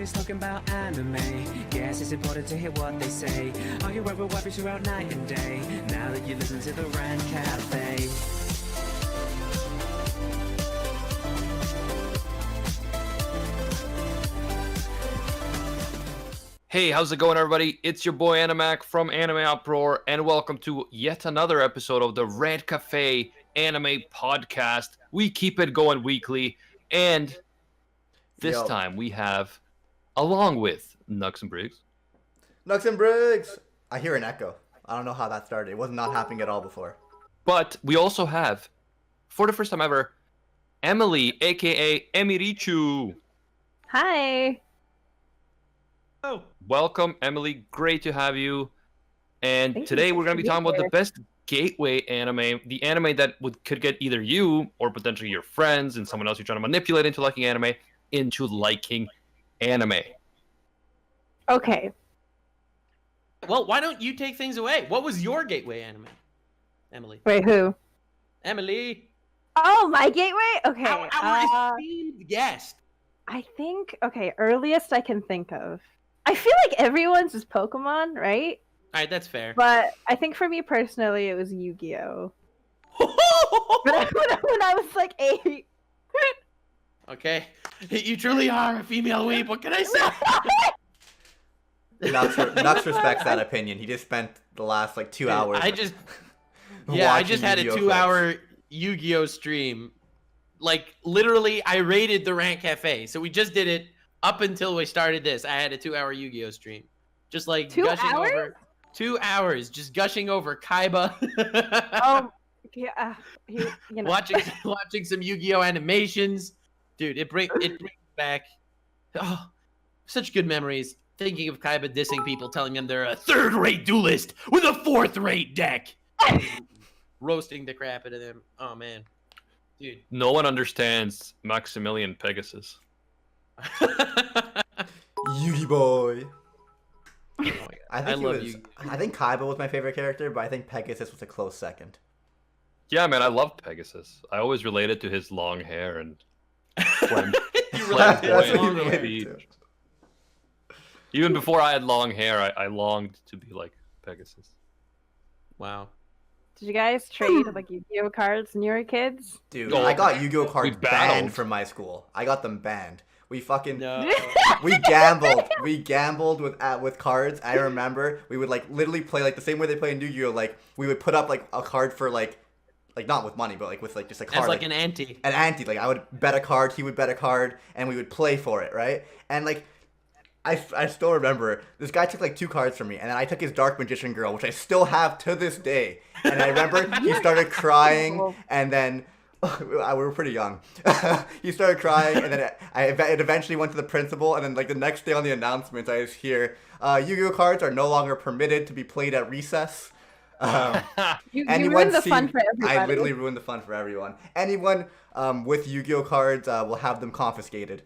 just talking about anime. Guess it's important to hear what they say. Are you ever wiping throughout night and day? Now that you listen to the Rant Cafe. Hey, how's it going, everybody? It's your boy Animac from Anime Uproar, and welcome to yet another episode of the Rant Cafe Anime Podcast. We keep it going weekly, and this time we have, along with Nux and Briggs. Nux and Briggs! I hear an echo. I don't know how that started. It was not happening at all before. But we also have, for the first time ever, Emily, aka Emirichu. Hi. Oh, welcome, Emily. Great to have you. And Thank today you we're going to be talking about here. the best gateway anime, the anime that could get either you or potentially your friends and someone else you're trying to manipulate into liking anime. Okay. Well, why don't you take things away? What was your gateway anime, Emily? Wait, who? Emily, Oh, my gateway? Okay. our esteemed guest. I think, earliest I can think of. I feel like everyone's is Pokemon, right? All right, that's fair. But I think for me personally, it was Yu-Gi-Oh! When I was like 8. Okay, you truly are a female weeb. What can I say? Nux respects that opinion. He just spent the last 2 hours. I just watching had a Yu-Gi-Oh! 2-hour Yu-Gi-Oh stream. Like literally, I raided the Rant Cafe. So we just did it up until we started this. I had a 2-hour Yu-Gi-Oh stream, just like 2 gushing hours? over 2 hours, just gushing over Kaiba. Yeah. watching some Yu-Gi-Oh animations, dude. It brings back such good memories. Thinking of Kaiba dissing people, telling them they're a third-rate duelist with a fourth-rate deck, roasting the crap out of them. Oh man, dude. No one understands Maximilian Pegasus. Yugi boy. Oh my God. I love you. I think Kaiba was my favorite character, but I think Pegasus was a close second. Yeah, man, I love Pegasus. I always related to his long hair and when You relate to That's his what you long hair. related to. even before I had long hair, I longed to be like Pegasus. Wow. Did you guys trade like Yu-Gi-Oh cards when you were kids? Dude, Oh, I got Yu-Gi-Oh cards battled. banned from my school. I got them banned. We fucking No. we gambled. We gambled with cards. I remember we would literally play the same way they play in Yu-Gi-Oh. We would put up a card for not with money, but with just a card. As like an ante. An ante. I would bet a card, he would bet a card, and we would play for it, right? And I still remember this guy took 2 cards from me, and then I took his Dark Magician Girl, which I still have to this day. And I remember he started crying, and then we were pretty young. He started crying, and then it eventually went to the principal, and then the next day on the announcements, I just hear Yu-Gi-Oh cards are no longer permitted to be played at recess. You Anyone ruined the see- fun for everybody. I literally ruined the fun for everyone. Anyone with Yu-Gi-Oh cards will have them confiscated.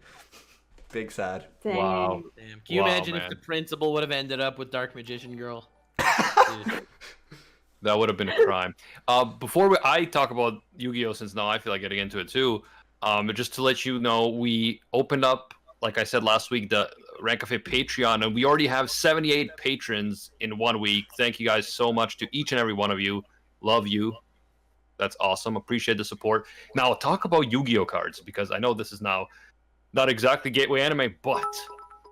Big sad. Dang. Wow. Damn. Can you Wow, imagine man. if the principal would have ended up with Dark Magician Girl? Dude. That would have been a crime. Before I talk about Yu-Gi-Oh, since now I feel like getting into it too, just to let you know, we opened up, like I said last week, the Rant Cafe Patreon, and we already have 78 patrons in 1 week. Thank you guys so much to each and every one of you. Love you. That's awesome. Appreciate the support. Now, talk about Yu-Gi-Oh cards, because I know this is now not exactly gateway anime, but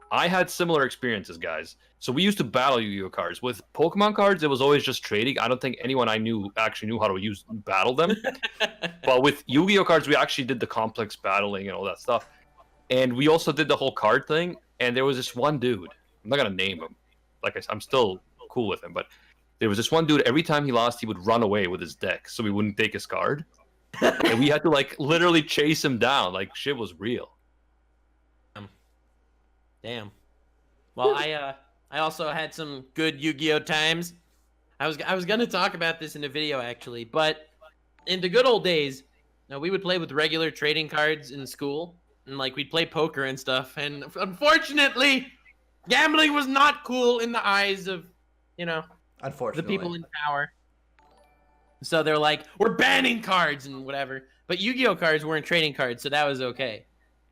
I had similar experiences, guys. So we used to battle Yu-Gi-Oh cards. With Pokemon cards, it was always just trading. I don't think anyone I knew actually knew how to battle them. But with Yu-Gi-Oh cards, we actually did the complex battling and all that stuff. And we also did the whole card thing. And there was this one dude. I'm not gonna name him. Like I said, I'm still cool with him, but there was this one dude. Every time he lost, he would run away with his deck, so we wouldn't take his card. And we had to literally chase him down. Shit was real. Damn. Well, I also had some good Yu-Gi-Oh times. I was gonna talk about this in the video actually, but in the good old days, we would play with regular trading cards in school, and we'd play poker and stuff. And unfortunately, gambling was not cool in the eyes of, the Unfortunately. people in power. So they're like, we're banning cards and whatever. But Yu-Gi-Oh cards weren't trading cards, so that was okay.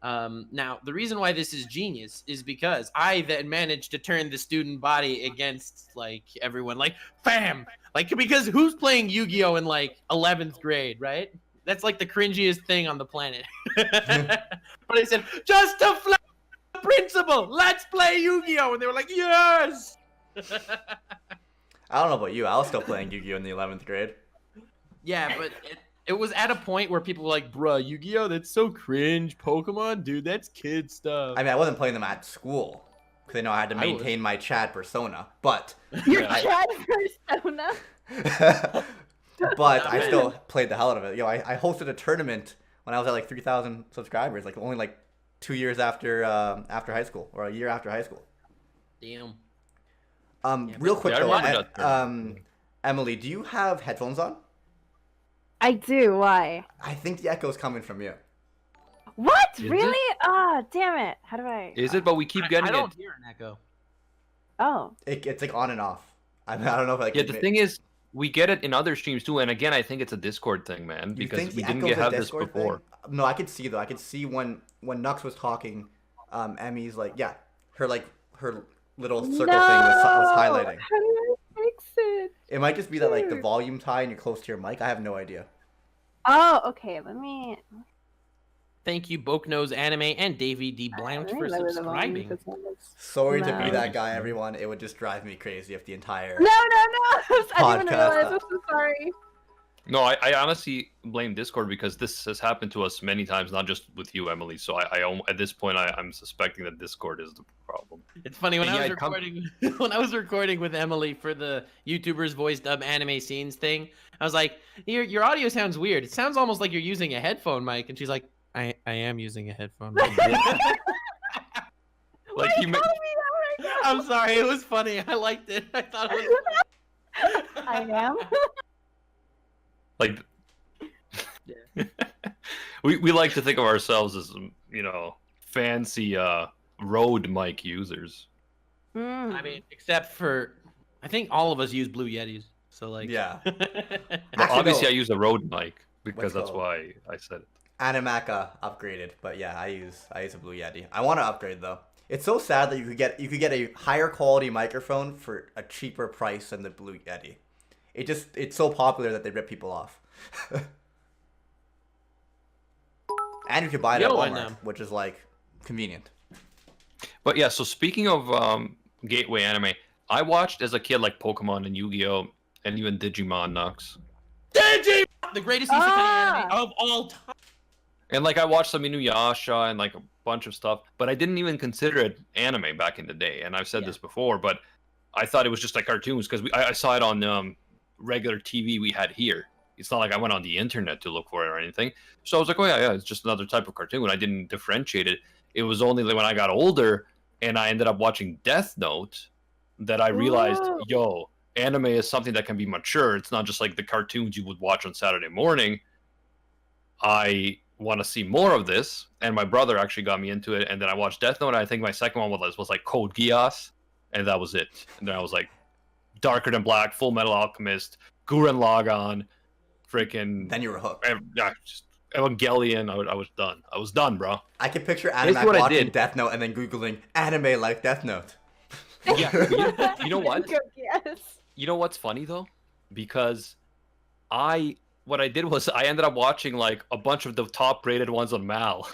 Now, the reason why this is genius is because I then managed to turn the student body against like everyone, like fam, like because who's playing Yu-Gi-Oh in like 11th grade, right? That's like the cringiest thing on the planet. But I said, just a flat principle, let's play Yu-Gi-Oh, and they were like, yes. I don't know about you. I was still playing Yu-Gi-Oh in the 11th grade. Yeah, but it was at a point where people were like, bruh, Yu-Gi-Oh, that's so cringe. Pokemon, dude, that's kid stuff. I mean, I wasn't playing them at school because I know I had to maintain my Chad persona, but Your Chad persona. but I still played the hell out of it. I hosted a tournament when I was at like 3,000 subscribers, like only like 2 years after high school, or a year after high school. Damn. Real quick though, that Emily, do you have headphones on? I do. Why? I think the echo's coming from you. What? Is Really? it? Ah, damn it. How do I? Is it? But we keep getting I don't it. hear an echo. Oh. It's like on and off. I don't know if I. Yeah, the thing is, we get it in other streams too, and again, I think it's a Discord thing, man, You because think we the didn't echo's a have this Discord before. thing? No, I could see though. I could see when Nux was talking, Emmy's like, yeah, her little circle thing was highlighting. How do I fix it? It might just be that like the volume tie and you're close to your mic. I have no idea. Oh, okay. Let me. Thank you, Boknose Anime and Davey D. Blount for subscribing. Sorry to be No. that guy, everyone. It would just drive me crazy if the entire No. I didn't even Podcast. realize. I'm so sorry. No, I honestly blame Discord because this has happened to us many times, not just with you, Emily. So at this point, I'm suspecting that Discord is the problem. It's funny when Yeah, I was it come- recording when I was recording with Emily for the YouTubers voice dub anime scenes thing. I was like, "Your audio sounds weird. It sounds almost like you're using a headphone mic." And she's like, "I am using a headphone mic." Like you, I'm sorry. It was funny. I liked it. I thought it was. I am. like we like to think of ourselves as fancy Rode mic users. Mm. I mean, except for, I think all of us use Blue Yetis. So like, Yeah. Well, Actually, obviously, no. I use a Rode mic because What's that's called? why I said it. Animaka upgraded, but yeah, I use a Blue Yeti. I want to upgrade though. It's so sad that you could get a higher quality microphone for a cheaper price than the Blue Yeti. It's so popular that they rip people off. And you can buy it at Yo, and, Walmart, which is like convenient. But yeah, so speaking of gateway anime, I watched as a kid like Pokemon and Yu-Gi-Oh and even Digimon Nux. Digimon, the greatest isekai Ah! anime of all time. And like I watched some Inuyasha and like a bunch of stuff, but I didn't even consider it anime back in the day. And I've said this before, but I thought it was just like cartoons because I saw it on regular TV we had here. It's not like I went on the internet to look for it or anything. So I was like, oh yeah, it's just another type of cartoon. I didn't differentiate it. It was only when I got older and I ended up watching Death Note that I realized, Whoa. yo, anime is something that can be mature. It's not just like the cartoons you would watch on Saturday morning. I want to see more of this, and my brother actually got me into it. And then I watched Death Note. And I think my second one was like Code Geass, and that was it. And then I was like, Darker Than Black, Full Metal Alchemist, Gurren Lagann, freaking Then you were hooked. just Evangelion. I was done. I was done, bro. I can picture Here's Animak what I watching did. Death Note and then Googling anime like Death Note. Yeah, you know what? Yes. You know what's funny though? Because what I did was I ended up watching like a bunch of the top rated ones on Mal.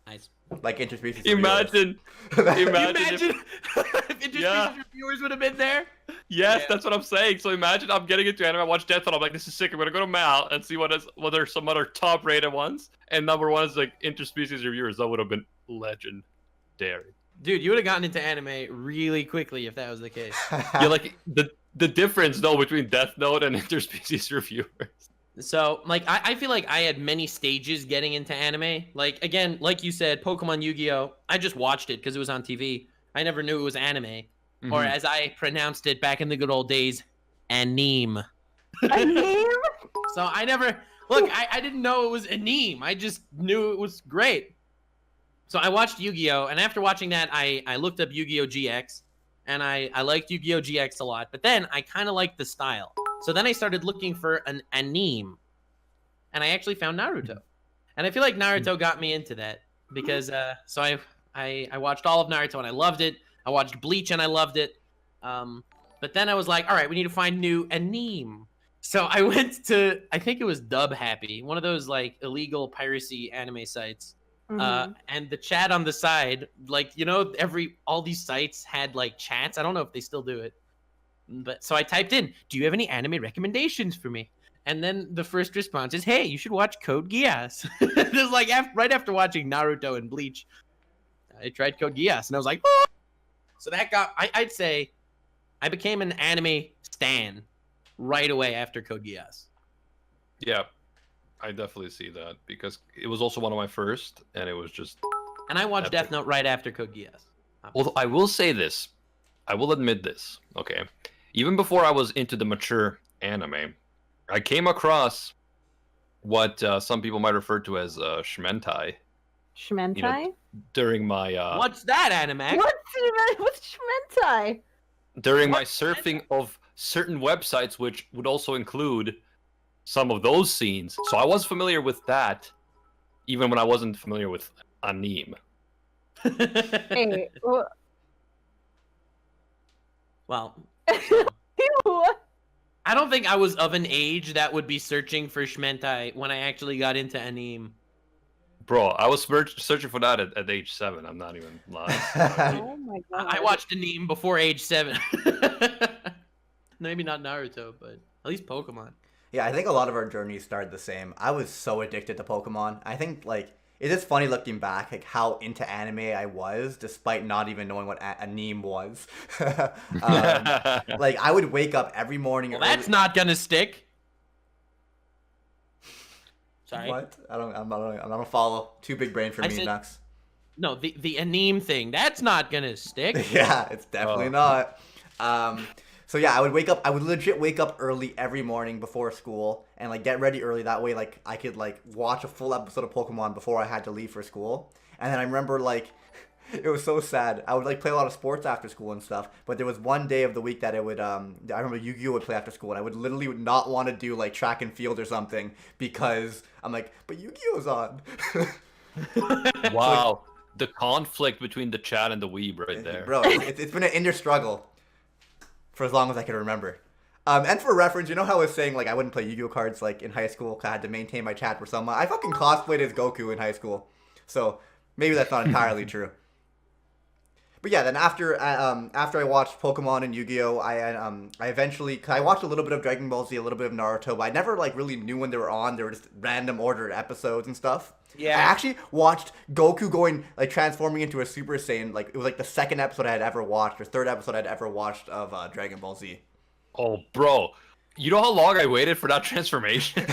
Nice. Like interspecies. Imagine Imagine if- if Interspecies Yeah. reviewers would have been there. Yes, Yeah. that's what I'm saying. So imagine I'm getting into anime, I watch Death Note, I'm like, this is sick. I'm gonna go to Mal and see what are some other top rated ones. And number one is like interspecies reviewers. That would have been legendary. Dude, you would have gotten into anime really quickly if that was the case. Yeah, like the difference though between Death Note and interspecies reviewers. So, like, I feel like I had many stages getting into anime. Like, again, like you said, Pokemon Yu-Gi-Oh! I just watched it because it was on TV. I never knew it was anime. Or Mhm. as I pronounced it back in the good old days, anime. A name? So I never... Look, I didn't know it was anime. I just knew it was great. So I watched Yu-Gi-Oh! And after watching that, I looked up Yu-Gi-Oh! GX. And I liked Yu-Gi-Oh! GX a lot. But then I kind of liked the style. So then I started looking for an anime. And I actually found Naruto. And I feel like Naruto got me into that. because so I watched all of Naruto and I loved it. I watched Bleach and I loved it. But then I was like, all right, we need to find new anime. So I went to, I think it was Dub Happy, one of those like illegal piracy anime sites. And the chat on the side, like, you know, all these sites had like chats. I don't know if they still do it. But so I typed in, do you have any anime recommendations for me? And then the first response is, hey, you should watch Code Geass. It was like right after watching Naruto and Bleach, I tried Code Geass and I was like, oh! So that got, I'd say I became an anime stan right away after Code Geass. Yeah, I definitely see that because it was also one of my first, and it was just. And I watched epic. Death Note right after Code Geass. Well, I will say this. I will admit this. Okay, even before I was into the mature anime, I came across what some people might refer to as shmentai. Shmentai? You know, during my What's that, anime? What's shmentai? during my surfing of certain websites, which would also include some of those scenes. So I was familiar with that, even when I wasn't familiar with anime. Hey, Well, what? I don't think I was of an age that would be searching for shmentai when I actually got into anime. Bro, I was searching for that at age 7. I'm not even lying. Oh my god. I watched anime before age 7. Maybe not Naruto, but at least Pokemon. Yeah, I think a lot of our journeys started the same. I was so addicted to Pokemon. I think, like, it is funny looking back, like, how into anime I was, despite not even knowing what anime was. Like, I would wake up every morning. Well, that's not gonna stick. Sorry. What? I'm not gonna follow. Too big brain for I me, said- Nux. No, the anime thing. That's not gonna stick. Yeah, it's definitely not. So yeah, I would legit wake up early every morning before school and like get ready early. That way, like I could like watch a full episode of Pokemon before I had to leave for school. And then I remember like it was so sad. I would like play a lot of sports after school and stuff. But there was one day of the week that it would I remember Yu-Gi-Oh would play after school, and I would literally not want to do like track and field or something because I'm like, but Yu-Gi-Oh's on. Wow, the conflict between the chat and the weeb right there. Bro, it's been an inner struggle for as long as I can remember. And for reference, you know how I was saying like I wouldn't play Yu-Gi-Oh cards like in high school because I had to maintain my chat for someone. I fucking cosplayed as Goku in high school, so maybe that's not entirely true. But yeah, then after I watched Pokemon and Yu-Gi-Oh, I eventually, cause I watched a little bit of Dragon Ball Z, a little bit of Naruto, but I never like really knew when they were on. They were just random ordered episodes and stuff. Yeah. I actually watched Goku going like transforming into a Super Saiyan. Like it was like the second episode I had ever watched, or third episode I'd ever watched of Dragon Ball Z. Oh, bro, you know how long I waited for that transformation?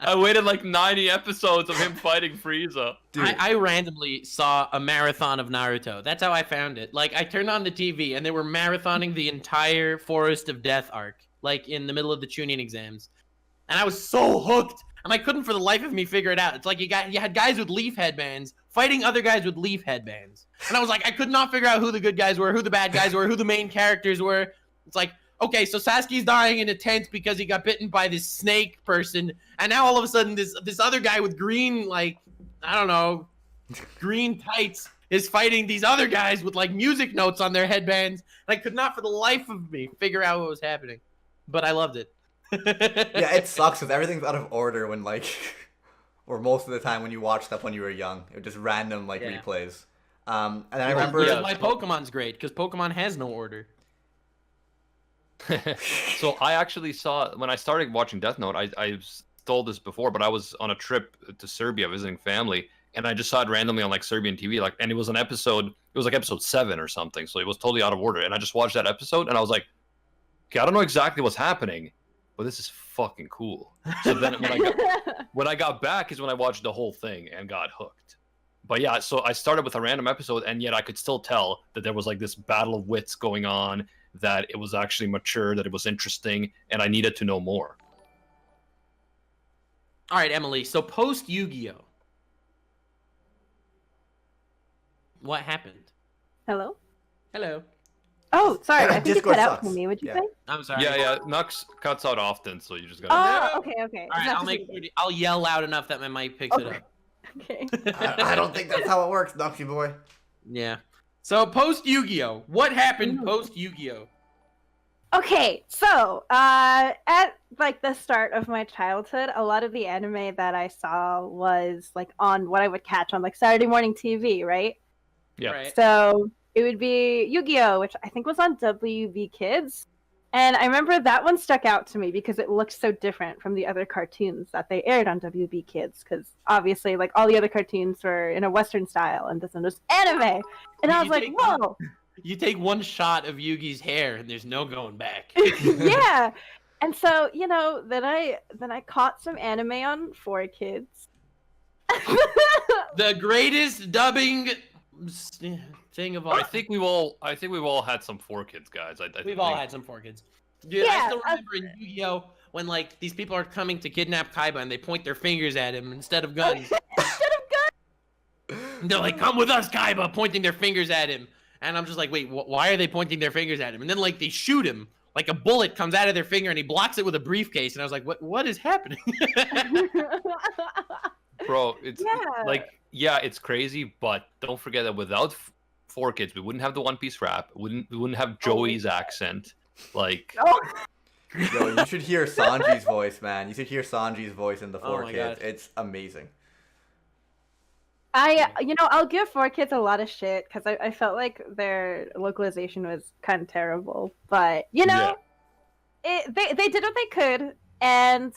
I waited like 90 episodes of him fighting Frieza. Dude. I randomly saw a marathon of Naruto. That's how I found it. Like, I turned on the TV, and they were marathoning the entire Forest of Death arc, like, in the middle of the Chunin exams. And I was so hooked, and I couldn't for the life of me figure it out. It's like you had guys with leaf headbands fighting other guys with leaf headbands. And I was like, I could not figure out who the good guys were, who the bad guys were, who the main characters were. It's like, okay, so Sasuke's dying in a tent because he got bitten by this snake person, and now all of a sudden this other guy with green, like, I don't know, green tights is fighting these other guys with like music notes on their headbands. And I could not for the life of me figure out what was happening, but I loved it. Yeah, it sucks because everything's out of order when like, or most of the time when you watch stuff when you were young, it was just random like Yeah. replays. And then I remember. Which is why Pokemon's great, because Pokemon has no order. So I actually saw, when I started watching Death Note, I told this before, but I was on a trip to Serbia visiting family, and I just saw it randomly on like Serbian TV, like, and it was an episode, it was like episode 7 or something, so it was totally out of order, and I just watched that episode, and I was like, okay, I don't know exactly what's happening, but this is fucking cool. So then when I got back is when I watched the whole thing and got hooked. But yeah, so I started with a random episode, and yet I could still tell that there was like this battle of wits going on, that it was actually mature, that it was interesting, and I needed to know more. All right, Emily. So post Yu-Gi-Oh, what happened? Hello? Hello. Oh, sorry. I think you Discord cut out sucks. for me. What'd you Yeah. say? I'm sorry. Yeah, Nux cuts out often, so you just gotta. Oh, okay. All right, Not I'll just me. I'll yell loud enough that my mic picks it Okay. up. Okay. I don't think that's how it works, Nuxie boy. Yeah. So post Yu-Gi-Oh, what happened post Yu-Gi-Oh? Okay, so at like the start of my childhood, a lot of the anime that I saw was like on what I would catch on like Saturday morning TV, right? Yeah. Right. So it would be Yu-Gi-Oh, which I think was on WB Kids. And I remember that one stuck out to me because it looked so different from the other cartoons that they aired on WB Kids. Because obviously, like all the other cartoons were in a Western style, and this one was anime. And I was like, whoa! You take one shot of Yugi's hair, and there's no going back. Yeah. And so then I caught some anime on 4Kids. The greatest dubbing thing of all. I think we've all had some 4Kids, guys. We've all had some 4Kids. Dude, Yeah, I still remember in Yu-Gi-Oh when like these people are coming to kidnap Kaiba and they point their fingers at him instead of guns. And they're like, "Come with us, Kaiba," pointing their fingers at him. And I'm just like, wait, why are they pointing their fingers at him? And then like they shoot him. Like a bullet comes out of their finger and he blocks it with a briefcase. And I was like, what is happening? Bro, it's Yeah. like, yeah, it's crazy, but don't forget that without 4Kids, we wouldn't have the One Piece rap. We wouldn't have Joey's accent. Like, Oh, Yo, you should hear Sanji's voice, man. You should hear Sanji's voice in the Oh 4 my Kids. God. It's amazing. I'll give 4Kids a lot of shit because I felt like their localization was kind of terrible. But Yeah. they did what they could, and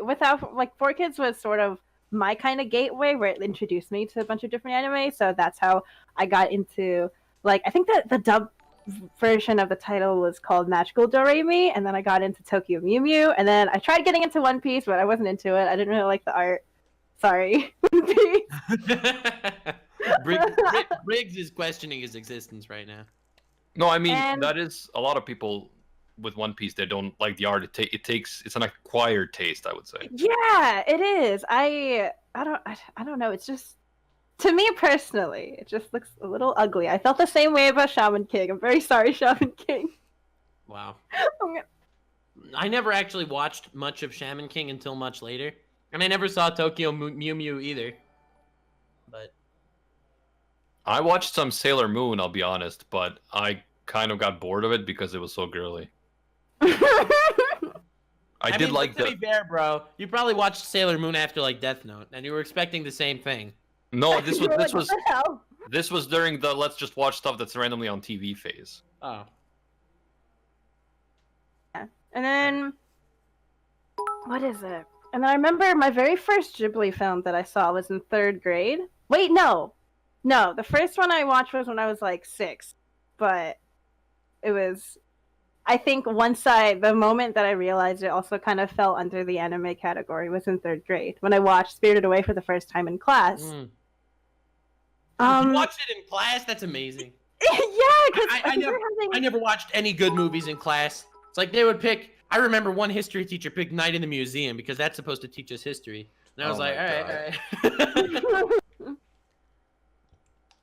without like 4Kids was sort of my kind of gateway where it introduced me to a bunch of different anime. So that's how I got into like I think that the dub version of the title was called Magical Doremi, and then I got into Tokyo Mew Mew, and then I tried getting into One Piece, but I wasn't into it. I didn't really like the art. Sorry, One Piece. Briggs is questioning his existence right now. no, I mean And- that is a lot of people with One Piece. They don't like the art. It's an acquired taste, I would say. Yeah, it is. I don't know. It's just to me personally, it just looks a little ugly. I felt the same way about Shaman King. I'm very sorry, Shaman King. Wow. I'm gonna- I never actually watched much of Shaman King until much later. And I never saw Tokyo Mew Mew either. But I watched some Sailor Moon, I'll be honest, but I kind of got bored of it because it was so girly. I did mean, like to the be fair, bro, you probably watched Sailor Moon after like Death Note, and you were expecting the same thing. no. This You was were this like, was what the hell? this was during the let's just watch stuff that's randomly on TV phase. Oh. And then what is it? And then I remember my very first Ghibli film that I saw was in 3rd grade. Wait, no. The first one I watched was when I was like 6. But it was I think the moment that I realized it also kind of fell under the anime category was in 3rd grade when I watched Spirited Away for the first time in class. You Um, watched it in class? That's amazing. yeah, because I never watched any good movies in class. It's like they would pick. I remember one history teacher picked Night in the Museum because that's supposed to teach us history. And I was Oh like, my all right.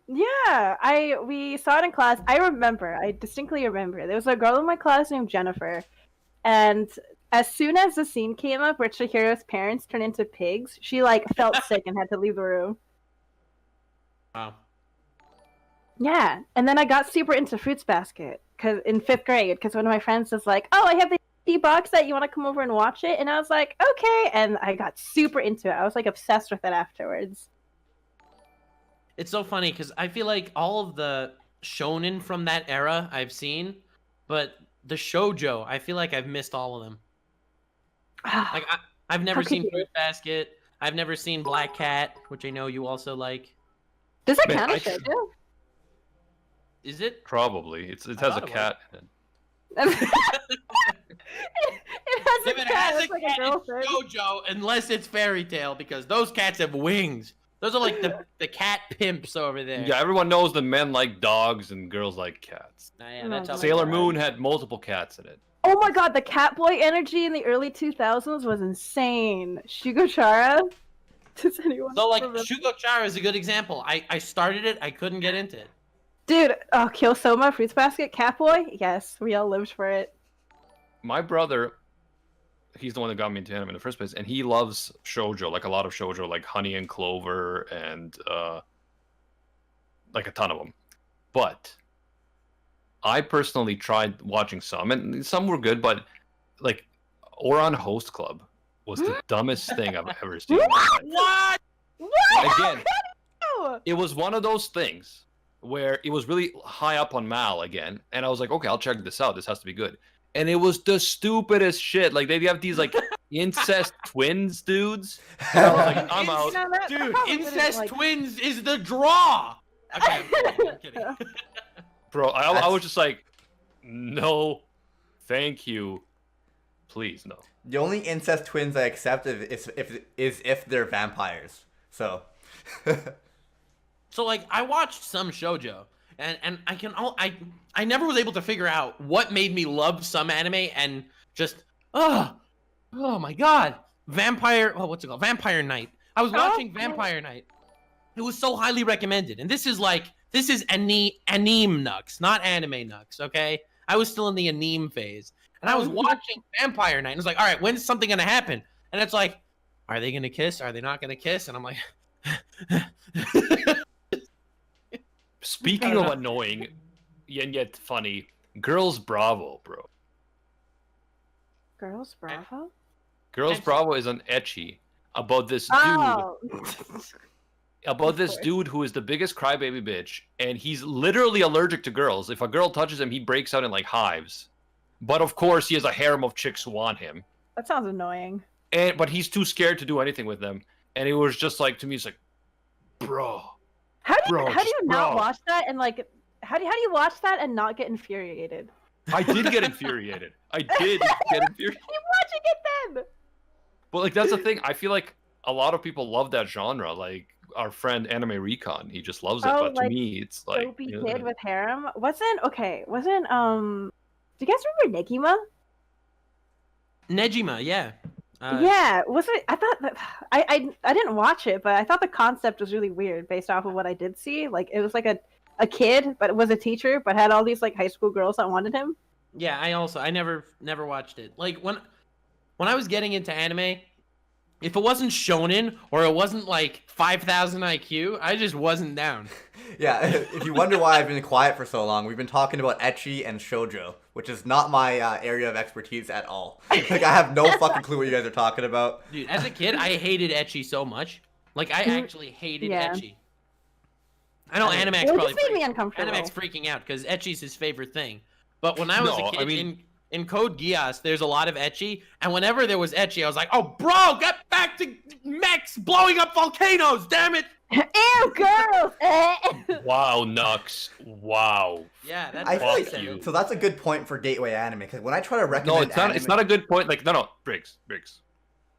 Yeah, we saw it in class. I distinctly remember. There was a girl in my class named Jennifer, and as soon as the scene came up where Chihiro's parents turned into pigs, she like felt sick and had to leave the room. Wow. Yeah, and then I got super into Fruits Basket in 5th grade because one of my friends was like, "Oh, I have the DVD box set. You want to come over and watch it?" And I was like, "Okay," and I got super into it. I was like obsessed with it afterwards. It's so funny because I feel like all of the shonen from that era I've seen, but the shoujo, I feel like I've missed all of them. Like I've never How could seen you? Fruit Basket. I've never seen Black Cat, which I know you also like. Does that Man, count I as should- shoujo? Is it? Probably it has a thought it was. cat. In it. it has If a it cat. has a It's like cat, a it's girlfriend. shoujo, unless it's fairy tale, because those cats have wings. Those are like the cat pimps over there. Yeah, everyone knows that men like dogs and girls like cats. Yeah, that's how Oh my Sailor God. Moon had multiple cats in it. Oh my god, the Catboy energy in the early 2000s was insane. Shugochara? Does anyone So, like, remember? Shugochara is a good example. I started it, I couldn't get into it. Dude, oh, Kyosoma, Fruits Basket, Catboy? Yes, we all lived for it. My brother he's the one that got me into anime in the first place, and he loves shoujo, like a lot of shoujo, like Honey and Clover, and like a ton of them. But I personally tried watching some, and some were good, but like Ouran Host Club was the dumbest thing I've ever seen. In my life. What? Again, it was one of those things where it was really high up on Mal again, and I was like, okay, I'll check this out. This has to be good. And it was the stupidest shit. Like, they have these, like, incest twins dudes. And I was like, I'm out. You know, that Dude, probably incest wouldn't, like- twins is the draw. Okay, I'm kidding. Bro, I was just like, no, thank you. Please, no. The only incest twins I accept is if they're vampires. So. So like I watched some shoujo, and I never was able to figure out what made me love some anime and just oh my god, what's it called? Vampire Night. I was watching Vampire Night. It was so highly recommended, and this is anime nux, not anime nux. Okay, I was still in the anime phase, and I was watching Vampire Night, and it's like, all right, when's something gonna happen? And it's like, are they gonna kiss? Are they not gonna kiss? And I'm like. Speaking of annoying and yet funny, Girls Bravo, bro. Girls Bravo? Girls Ecchi. Bravo is an ecchi about this dude. Oh. About this course. dude who is the biggest crybaby bitch, and he's literally allergic to girls. If a girl touches him, he breaks out in like hives. But of course, he has a harem of chicks who want him. That sounds annoying. But he's too scared to do anything with them. And it was just like, to me, it's like, bro. How do you Bro, not bro. watch that and like how do you watch that and not get infuriated? I did get infuriated. I did get infuriated. You're watching it then. But like, that's the thing. I feel like a lot of people love that genre. Like our friend Anime Recon, he just loves it. Oh, But to like me, it's like, Dopey yeah. kid with harem. Wasn't do you guys remember Negima? Nejima, yeah. Yeah, was it? I thought that I didn't watch it, but I thought the concept was really weird based off of what I did see. Like it was like a kid, but it was a teacher, but had all these like high school girls that wanted him. Yeah, I never watched it. Like when I was getting into anime, if it wasn't shonen or it wasn't like 5,000 IQ, I just wasn't down. Yeah, if you wonder why I've been quiet for so long, we've been talking about ecchi and shoujo, which is not my area of expertise at all. Like, I have no fucking clue what you guys are talking about. Dude, as a kid, I hated ecchi so much. Like I actually hated Yeah. ecchi. I know Animax It probably just made me uncomfortable. Animax freaking out because ecchi's his favorite thing. But when I was No, a kid I mean- in Code Geass, there's a lot of ecchi, and whenever there was ecchi, I was like, "Oh, bro, get back to mechs blowing up volcanoes, damn it!" Ew, girls! Wow, Nux. Wow. Yeah, that's I feel what I like said. so that's a good point for gateway anime, because when I try to recommend No, it's not. It's anime- not a good point. Like, no, Briggs.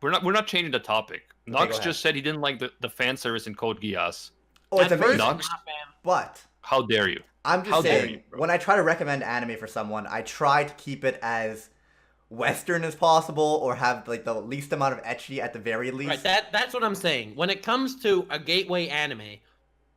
We're not changing the topic. go Nux ahead. just said he didn't like the fan service in Code Geass. Oh, it's At first, amazing. I'm Nux? not fan. But How dare you? I'm just How dare saying, you, bro. when I try to recommend anime for someone, I try to keep it as Western as possible, or have like the least amount of ecchi at the very least. Right, that's what I'm saying. When it comes to a gateway anime,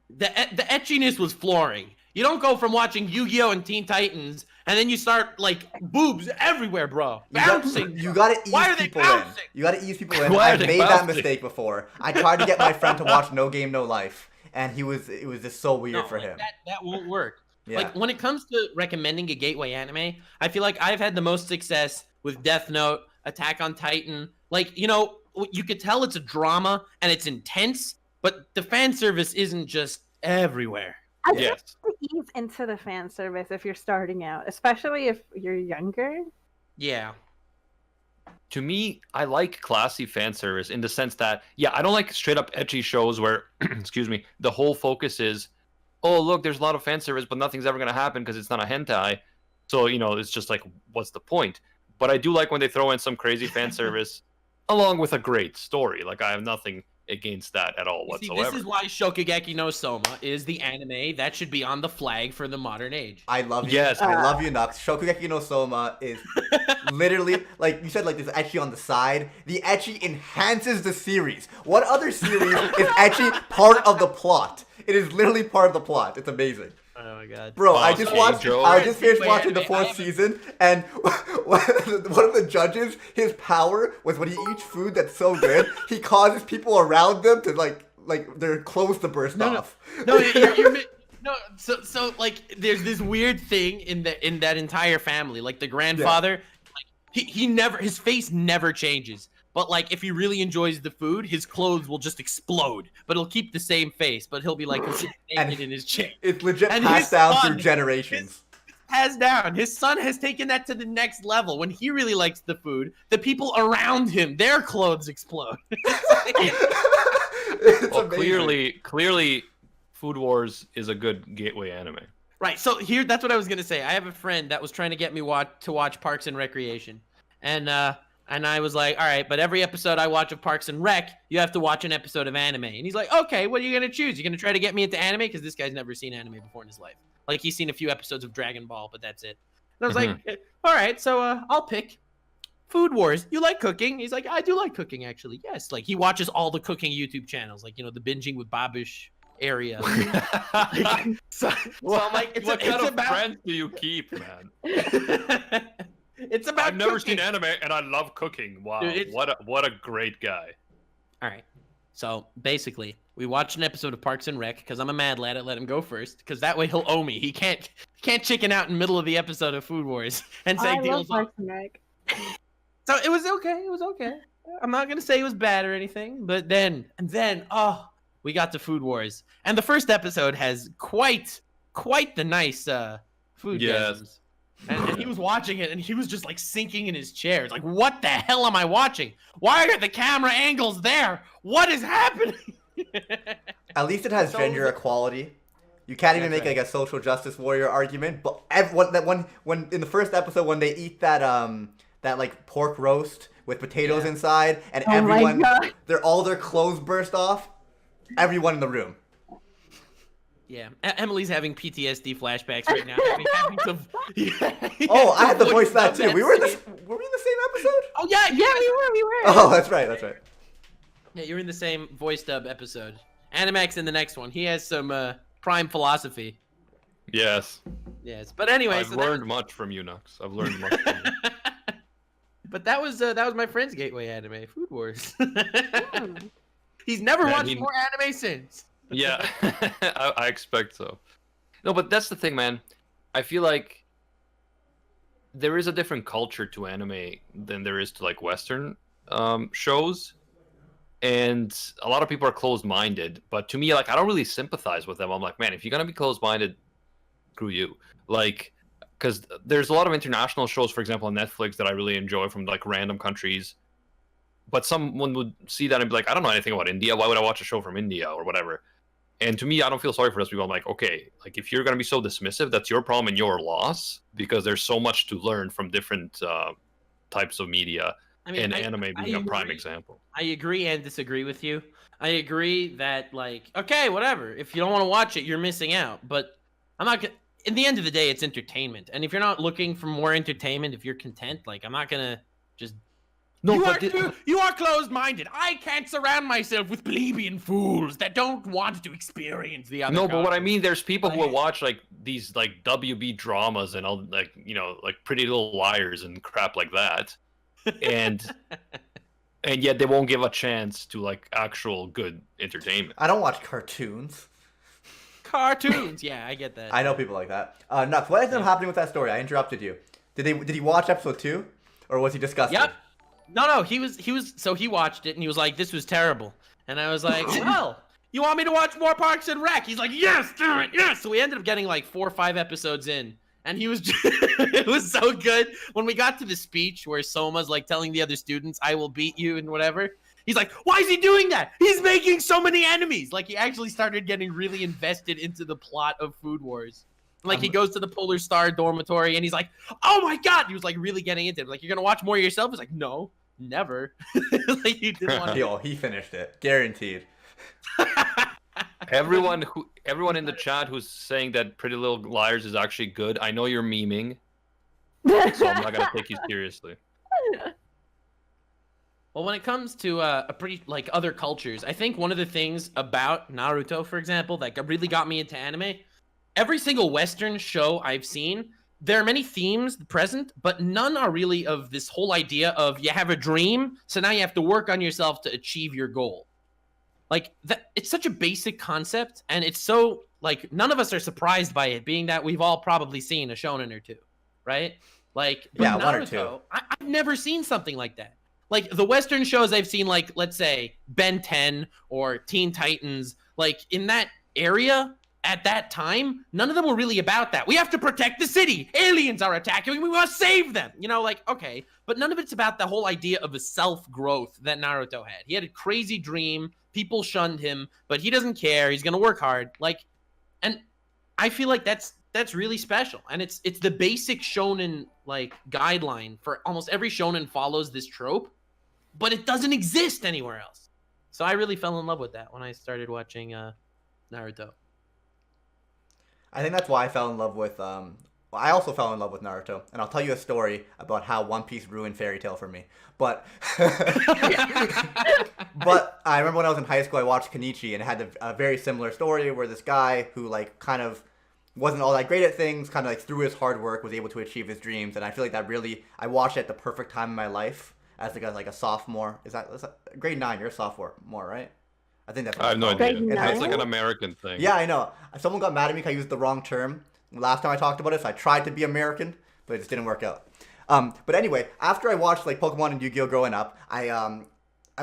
the etchiness was flooring. You don't go from watching Yu-Gi-Oh! And Teen Titans, and then you start like boobs everywhere, bro. Bouncing. You gotta ease Why are they people in. bouncing? You gotta ease people in. Why are I've they made that bouncing? mistake before. I tried to get my friend to watch No Game No Life, and it was just so weird No, for like, him. That won't work. Yeah. Like when it comes to recommending a gateway anime, I feel like I've had the most success with Death Note, Attack on Titan. Like, you know, you could tell it's a drama and it's intense, but the fan service isn't just everywhere. I think Yes. to ease into the fan service if you're starting out, especially if you're younger. Yeah. To me, I like classy fan service in the sense that, yeah, I don't like straight up ecchi shows where, excuse me, the whole focus is, oh, look, there's a lot of fan service, but nothing's ever going to happen because it's not a hentai. So, you know, it's just like, what's the point? But I do like when they throw in some crazy fan service along with a great story. Like, I have nothing against that at all You see, whatsoever. this is why Shokugeki no Soma is the anime that should be on the flag for the modern age. I love you. Yes. I love you, Nux. Shokugeki no Soma is literally, like you said, like there's ecchi on the side. The ecchi enhances the series. What other series is ecchi part of the plot? It is literally part of the plot. It's amazing. Oh my god. Bro, Oh, I just okay, watched. Joe. I just finished Wait, watching the I 4th haven't- season, and one of the judges, his power was when he eats food that's so good, he causes people around them to like their clothes to burst off. No, you're no. So like, there's this weird thing in that entire family. Like the grandfather, like, he never, his face never changes. But like, if he really enjoys the food, his clothes will just explode. But he'll keep the same face. But he'll be like naked in his chair. It's legit And passed his down son- through generations. Has down. His son has taken that to the next level. When he really likes the food, the people around him, their clothes explode. It's Well, amazing. clearly, Food Wars is a good gateway anime. Right. So that's what I was gonna say. I have a friend that was trying to get me to watch Parks and Recreation, and I was like, all right, but every episode I watch of Parks and Rec, you have to watch an episode of anime. And he's like, okay, what are you gonna choose? You're gonna try to get me into anime because this guy's never seen anime before in his life. Like he's seen a few episodes of Dragon Ball, but that's it. And I was like, all right, so I'll pick Food Wars. You like cooking? He's like, I do like cooking actually. Yes. Like he watches all the cooking YouTube channels, like the binging with Babish area. so I'm like, What kind of friends do you keep, man? It's about I've never cooking. seen anime, and I love cooking. Wow, Dude, what a great guy. All right. So basically, we watched an episode of Parks and Rec because I'm a mad lad. I let him go first because that way he'll owe me. He can't chicken out in the middle of the episode of Food Wars and say I love deals off. Parks and Rec. So it was okay. It was okay. I'm not gonna say it was bad or anything, but then we got to Food Wars, and the first episode has quite the nice food. Yes. gasms. And he was watching it, and he was just like sinking in his chair. It's like, what the hell am I watching? Why are the camera angles there? What is happening? At least it has So- gender equality. You can't even That's make like a social justice warrior argument. But when in the first episode when they eat that like pork roast with potatoes Yeah. inside, and Oh my everyone God. all their clothes burst off, everyone in the room. Yeah, Emily's having PTSD flashbacks right now. Having to, Oh, I had to voice that scene. too. Were we in the same episode? Oh yeah, Yeah, we were. Oh, that's right. That's right. Yeah, you're in the same voice dub episode. Animax in the next one. He has some prime philosophy. Yes, Yes, but anyway, I've learned much from you, Nux. I've learned much from you. But that was my friend's gateway anime, Food Wars. Hmm. He's never Man, watched he- more anime since. Yeah, I expect so. No, but that's the thing, man. I feel like there is a different culture to anime than there is to like Western shows, and a lot of people are closed-minded. But to me, like, I don't really sympathize with them. I'm like, man, if you're gonna be closed-minded, screw you. Like, because there's a lot of international shows, for example, on Netflix that I really enjoy from like random countries. But someone would see that and be like, I don't know anything about India. Why would I watch a show from India or whatever? And to me, I don't feel sorry for those people. I'm like, okay, like if you're gonna be so dismissive, that's your problem and your loss, because there's so much to learn from different types of media, I mean, and I- anime I being a prime agree. example. I agree and disagree with you. I agree that, like, okay, whatever. If you don't want to watch it, you're missing out. But I'm not gonna. In the end of the day, it's entertainment. And if you're not looking for more entertainment, if you're content, like, I'm not gonna just. No, You are closed-minded. I can't surround myself with plebeian fools that don't want to experience the other. No, but what I cultures. mean, there's people who will watch like these like WB dramas and all like like Pretty Little Liars and crap like that, and yet they won't give a chance to like actual good entertainment. I don't watch cartoons. Cartoons. Yeah, I get that. I know people like that. Nux, what ended up happening with that story? I interrupted you. Did he watch episode 2, or was he disgusted? Yep. No, he was. So he watched it and he was like, "This was terrible." And I was like, "Well, you want me to watch more Parks and Rec?" He's like, "Yes, do it, yes." So we ended up getting like 4 or 5 episodes in, and he was. It was so good when we got to the speech where Soma's like telling the other students, "I will beat you" and whatever. He's like, "Why is he doing that? He's making so many enemies." Like he actually started getting really invested into the plot of Food Wars. Like he goes to the Polar Star dormitory and he's like, "Oh my god!" He was like really getting into it. Like, "You're gonna watch more yourself?" He's like, "No, never." Like you didn't want to. Yo, he finished it, guaranteed. Everyone in the chat who's saying that Pretty Little Liars is actually good, I know you're memeing, so I'm not gonna take you seriously. Well, when it comes to a pretty like other cultures, I think one of the things about Naruto, for example, that really got me into anime, every single Western show I've seen, there are many themes present, but none are really of this whole idea of you have a dream, so now you have to work on yourself to achieve your goal. Like that, it's such a basic concept, and it's so like none of us are surprised by it, being that we've all probably seen a shonen or two, right? Like, but Yeah, Naruto, one or two. I've never seen something like that. Like the Western shows I've seen, like let's say Ben 10 or Teen Titans, like in that area at that time, none of them were really about that. We have to protect the city. Aliens are attacking. We must save them. You know, like, okay. But none of it's about the whole idea of a self-growth that Naruto had. He had a crazy dream. People shunned him, but he doesn't care. He's going to work hard. Like, and I feel like that's really special. And it's the basic shonen, like, guideline for almost every shonen follows this trope, but it doesn't exist anywhere else. So I really fell in love with that when I started watching Naruto. I think that's why I fell in love with. I also fell in love with Naruto, and I'll tell you a story about how One Piece ruined Fairy Tail for me. But, but I remember when I was in high school, I watched Kenichi, and it had a very similar story where this guy who like kind of wasn't all that great at things, kind of like through his hard work was able to achieve his dreams, and I feel like that really I watched it at the perfect time in my life as like a sophomore. Is that grade 9? You're a sophomore, right? I think that's. I have no it's idea. called. Grade It's like an 9? American thing. Yeah, I know. Someone got mad at me because I used the wrong term last time I talked about it, so I tried to be American, but it just didn't work out. But anyway, after I watched like Pokemon and Yu-Gi-Oh growing up, I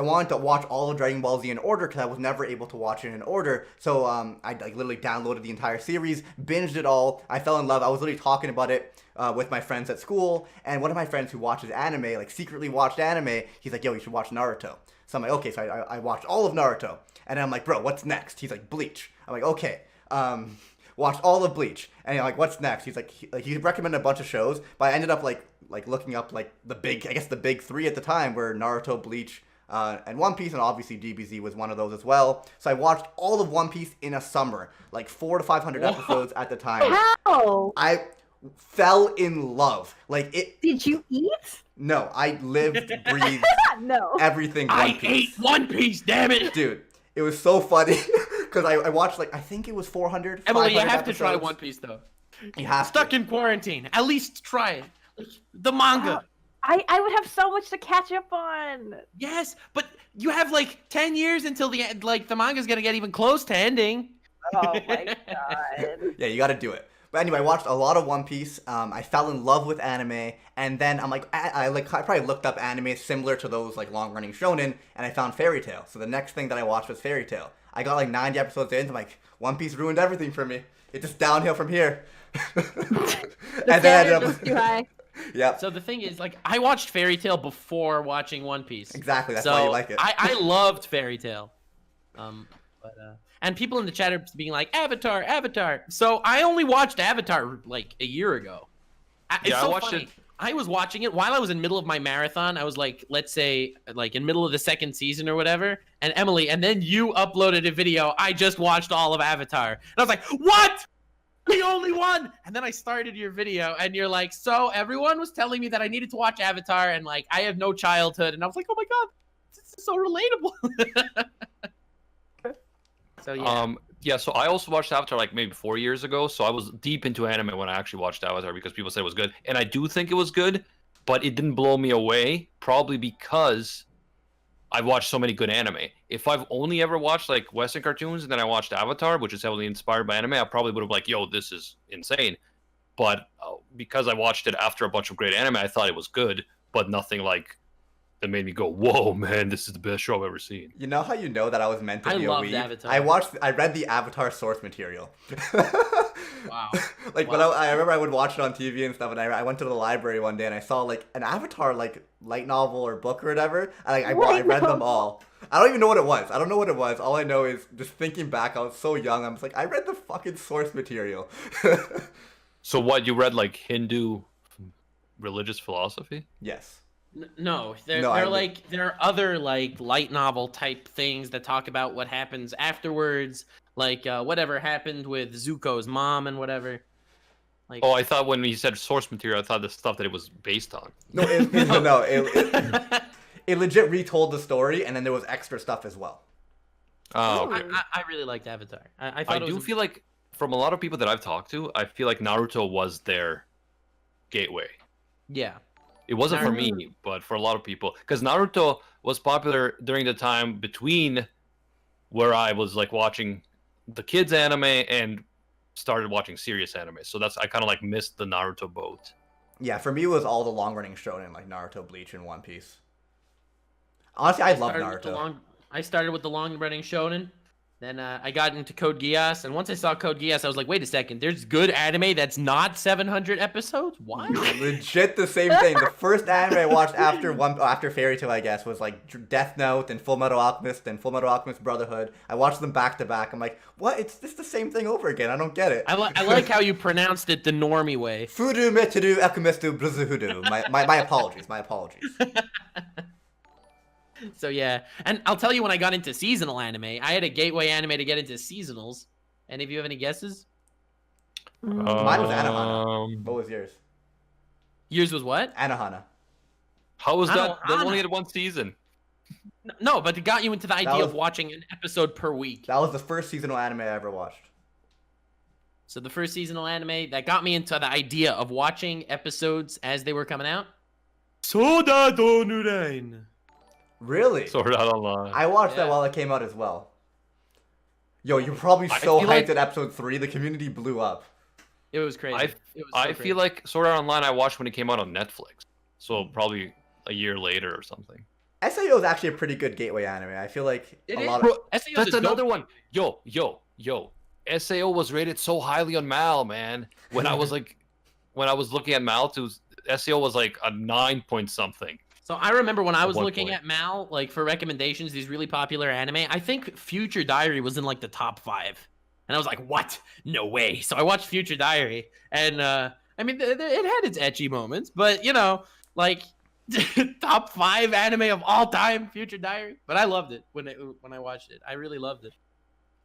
wanted to watch all of Dragon Ball Z in order because I was never able to watch it in order. So I like literally downloaded the entire series, binged it all. I fell in love. I was literally talking about it with my friends at school, and one of my friends who watches anime, like secretly watched anime, he's like, "Yo, you should watch Naruto." So I'm like, "Okay." So I watched all of Naruto. And I'm like, "Bro, what's next?" He's like, "Bleach." I'm like, "Okay." Watched all of Bleach. And I'm like, "What's next?" He's like, he recommended a bunch of shows, but I ended up like looking up like the big three at the time were Naruto, Bleach, and One Piece, and obviously DBZ was one of those as well. So I watched all of One Piece in a summer, like 400 to 500 episodes at the time. How? I fell in love. Like it. Did you eat? No, I lived, breathed No. everything One I Piece. hate One Piece, damn it! Dude, it was so funny because I watched like I think it was 400. Emily, you 500 have to try episodes. One Piece though. You have Stuck to. in quarantine. At least try it. Like, the manga. I would have so much to catch up on. Yes, but you have like 10 years until the end. Like the manga's gonna get even close to ending. Oh my god. Yeah, you got to do it. But anyway, I watched a lot of One Piece. I fell in love with anime, and then I'm like, I probably looked up anime similar to those like long running shonen, and I found Fairy Tail. So the next thing that I watched was Fairy Tail. I got like 90 episodes in. I'm like, One Piece ruined everything for me. It's just downhill from here. The And then I ended standard was up. too high. Yep. So the thing is, like, I watched Fairy Tail before watching One Piece. Exactly. That's so why you like it. I loved Fairy Tail. And people in the chat are being like, Avatar, Avatar. So I only watched Avatar like a year ago. It's Yeah, I so watched funny. it. I was watching it while I was in middle of my marathon. I was like, let's say, like in middle of the second season or whatever. And Emily, and then you uploaded a video. I just watched all of Avatar. And I was like, what? The only one. And then I started your video, and you're like, so everyone was telling me that I needed to watch Avatar, and like I have no childhood. And I was like, oh my god, this is so relatable. So yeah. Yeah, so I also watched Avatar like maybe 4 years ago. So I was deep into anime when I actually watched Avatar because people said it was good, and I do think it was good, but it didn't blow me away. Probably because I've watched so many good anime. If I've only ever watched like Western cartoons and then I watched Avatar, which is heavily inspired by anime, I probably would have like, yo, this is insane. But because I watched it after a bunch of great anime, I thought it was good, but nothing like that made me go, whoa, man, this is the best show I've ever seen. You know how you know that I was meant to I be a loved weeb? Avatar. I read the Avatar source material. Wow. Like when I remember I would watch it on TV and stuff, and I went to the library one day and I saw like an Avatar like light novel or book or whatever, and I read them all. I don't even know what it was. I don't know what it was. All I know is just thinking back, I was so young. I'm just like, I read the fucking source material. So what, you read like Hindu religious philosophy? Yes. No, there No, are other like light novel type things that talk about what happens afterwards, like whatever happened with Zuko's mom and whatever. Like, Oh, I thought when he said source material, I thought the stuff that it was based on. No, it legit retold the story, and then there was extra stuff as well. Oh, okay. I really liked Avatar. I I thought it do was feel like from a lot of people that I've talked to, I feel like Naruto was their gateway. Yeah. It wasn't for Naruto- me, but for a lot of people, because Naruto was popular during the time between where I was like watching the kids anime and started watching serious anime. So I kind of like missed the Naruto boat. Yeah, for me it was all the long running shonen like Naruto, Bleach, and One Piece. Honestly, I love Naruto. I started with the long running shonen. Then I got into Code Geass, and once I saw Code Geass, I was like, wait a second, there's good anime that's not 700 episodes? What? Legit the same thing. The first anime I watched after Fairy Tail, I guess, was like Death Note and Full Metal Alchemist and Full Metal Alchemist Brotherhood. I watched them back to back. I'm like, what? It's just the same thing over again. I don't get it. I like how you pronounced it the normie way. Fudu Meteru Alchemistu Bruzuhudu. My apologies. My apologies. So yeah, and I'll tell you when I got into seasonal anime, I had a gateway anime to get into seasonals. Any of you have any guesses? Mine was Anohana. What was yours? Yours was what? Anohana. How was that? That Anohana. only had one season. No, but it got you into the idea was- of watching an episode per week. That was the first seasonal anime I ever watched. So the first seasonal anime that got me into the idea of watching episodes as they were coming out. Soda do Nurain. Really? Sword Art Online. I watched that Yeah. while it came out as well. Yo, you're probably I so hyped feel like- at episode 3. The community blew up. It was crazy. I crazy. feel like Sword Art Online I watched when it came out on Netflix. So probably a year later or something. SAO is actually a pretty good gateway anime. I feel like It a is. lot of... Bro, SAO is that's a dope another one. Yo. SAO was rated so highly on Mal, man. When I was looking at Mal, SAO was like a 9 point something. So I remember when I was one looking point. at Mal, like for recommendations, these really popular anime. I think Future Diary was in like the top 5, and I was like, "What? No way!" So I watched Future Diary, and I mean, it had its ecchi moments, but you know, like top 5 anime of all time, Future Diary. But I loved it when I watched it. I really loved it.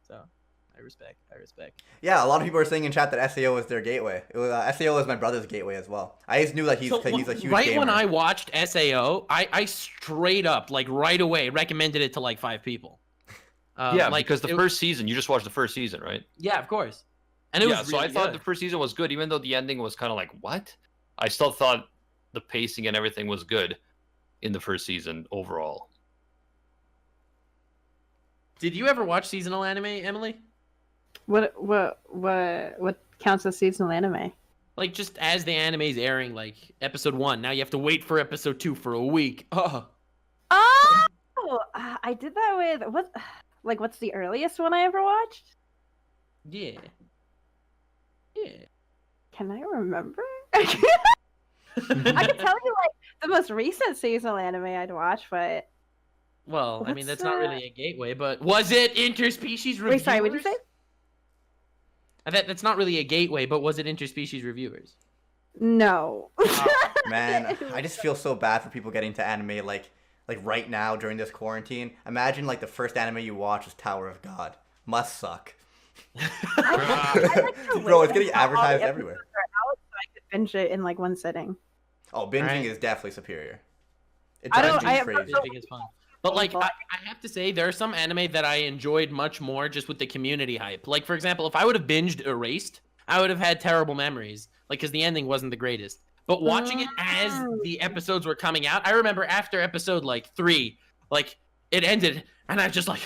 So I respect. Yeah, a lot of people are saying in chat that SAO is their gateway. It was, SAO is my brother's gateway as well. I just knew that he's a huge right gamer. when I watched SAO, I straight up, like right away, recommended it to like 5 people. Yeah, like, because the first season, you just watched the first season, right? Yeah, of course. And it Yeah, was so I really thought good. the first season was good, even though the ending was kind of like, what? I still thought the pacing and everything was good in the first season overall. Did you ever watch seasonal anime, Emily? What counts as seasonal anime? Like just as the anime's airing, like episode 1. Now you have to wait for episode 2 for a week. Oh, I did that with what's the earliest one I ever watched? yeah. Can I remember? I can tell you like the most recent seasonal anime I'd watched, but Well, I mean What's that's not really a gateway, but was it interspecies reviewers? wait, sorry, what did you say? That's not really a gateway, but was it interspecies reviewers? No. Man, I just feel so bad for people getting to anime like right now during this quarantine. Imagine like the first anime you watch is Tower of God. Must suck. I like to Bro, wait it's getting until all the advertised episodes everywhere. are out so I could binge it in like one sitting. Oh, binging Right. is definitely superior. It I drives don't- me I- crazy. I think it's fun. But like I have to say there are some anime that I enjoyed much more just with the community hype. Like for example, if I would have binged Erased, I would have had terrible memories. Like because the ending wasn't the greatest. But watching it as the episodes were coming out, I remember after episode like 3, like it ended and I just like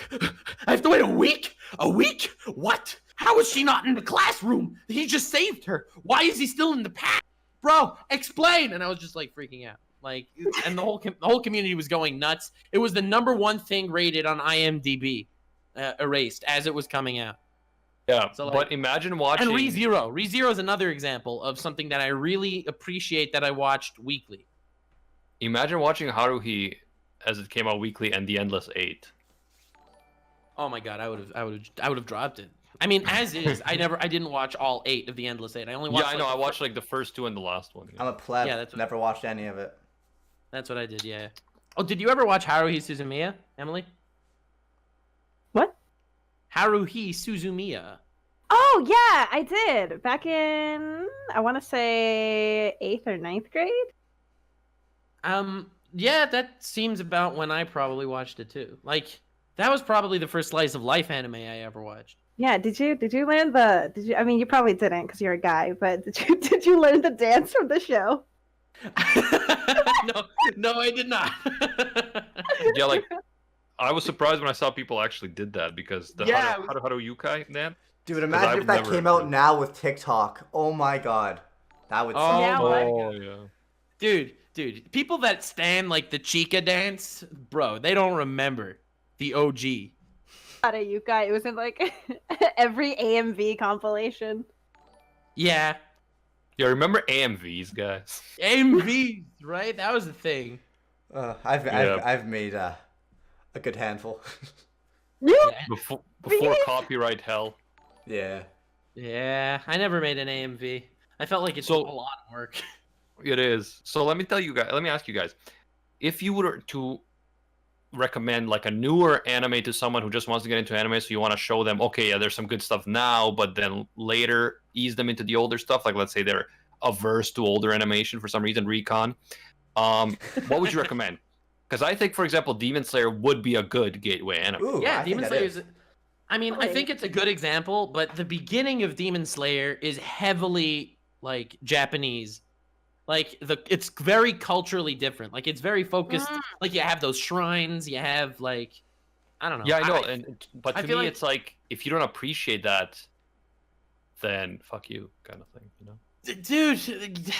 I have to wait a week? A week? What? How is she not in the classroom? He just saved her. Why is he still in the past? Bro, explain. And I was just like freaking out. Like, and the whole community was going nuts. It was the #1 thing rated on IMDb, Erased, as it was coming out. Yeah, So, like- but imagine watching. And ReZero. ReZero is another example of something that I really appreciate that I watched weekly. Imagine watching Haruhi as it came out weekly and The Endless 8. Oh my god, I would have dropped it. I mean, as is, I didn't watch all 8 of the Endless 8. I only watched. Yeah, I know. like, I watched like the first 2 and the last one. I'm a pleb. Yeah, that's what- Never watched any of it. That's what I did. Yeah. Oh, did you ever watch Haruhi Suzumiya, Emily? What? Haruhi Suzumiya. Oh yeah, I did. Back in I want to say 8th or 9th grade. Yeah, that seems about when I probably watched it too. Like, that was probably the first slice of life anime I ever watched. Yeah, did you learn I mean, you probably didn't because you're a guy, but did you learn the dance from the show? No, I did not. Yeah, like I was surprised when I saw people actually did that because the Yeah, Haru Yukai, man. Dude, imagine if that never came out heard. now with TikTok. Oh my god. That would Oh suck. Yeah, my Oh god. yeah. Dude, people that stand like the Chica dance, bro, they don't remember the OG. Not a Yukai. It was in like every AMV compilation. Yeah, Yeah, remember AMVs, guys? AMVs, right? That was the thing. I've made a good handful. Yeah. Before copyright hell. Yeah. Yeah, I never made an AMV. I felt like it's So- a lot of work. It is. So let me ask you guys, if you were to recommend like a newer anime to someone who just wants to get into anime, so you want to show them, okay, yeah, there's some good stuff now, but then later ease them into the older stuff, like let's say they're averse to older animation for some reason, Recon, what would you recommend? Because I think, for example, Demon Slayer would be a good gateway anime. Ooh, Yeah, I think Demon that Slayer is. is. I mean, I think it's a good example, but the beginning of Demon Slayer is heavily like Japanese. Like it's very culturally different. Like it's very focused. Like you have those shrines, you have like, I don't know. Yeah, I know, but I to feel me, like- it's like if you don't appreciate that, then fuck you, kind of thing, you know? Dude.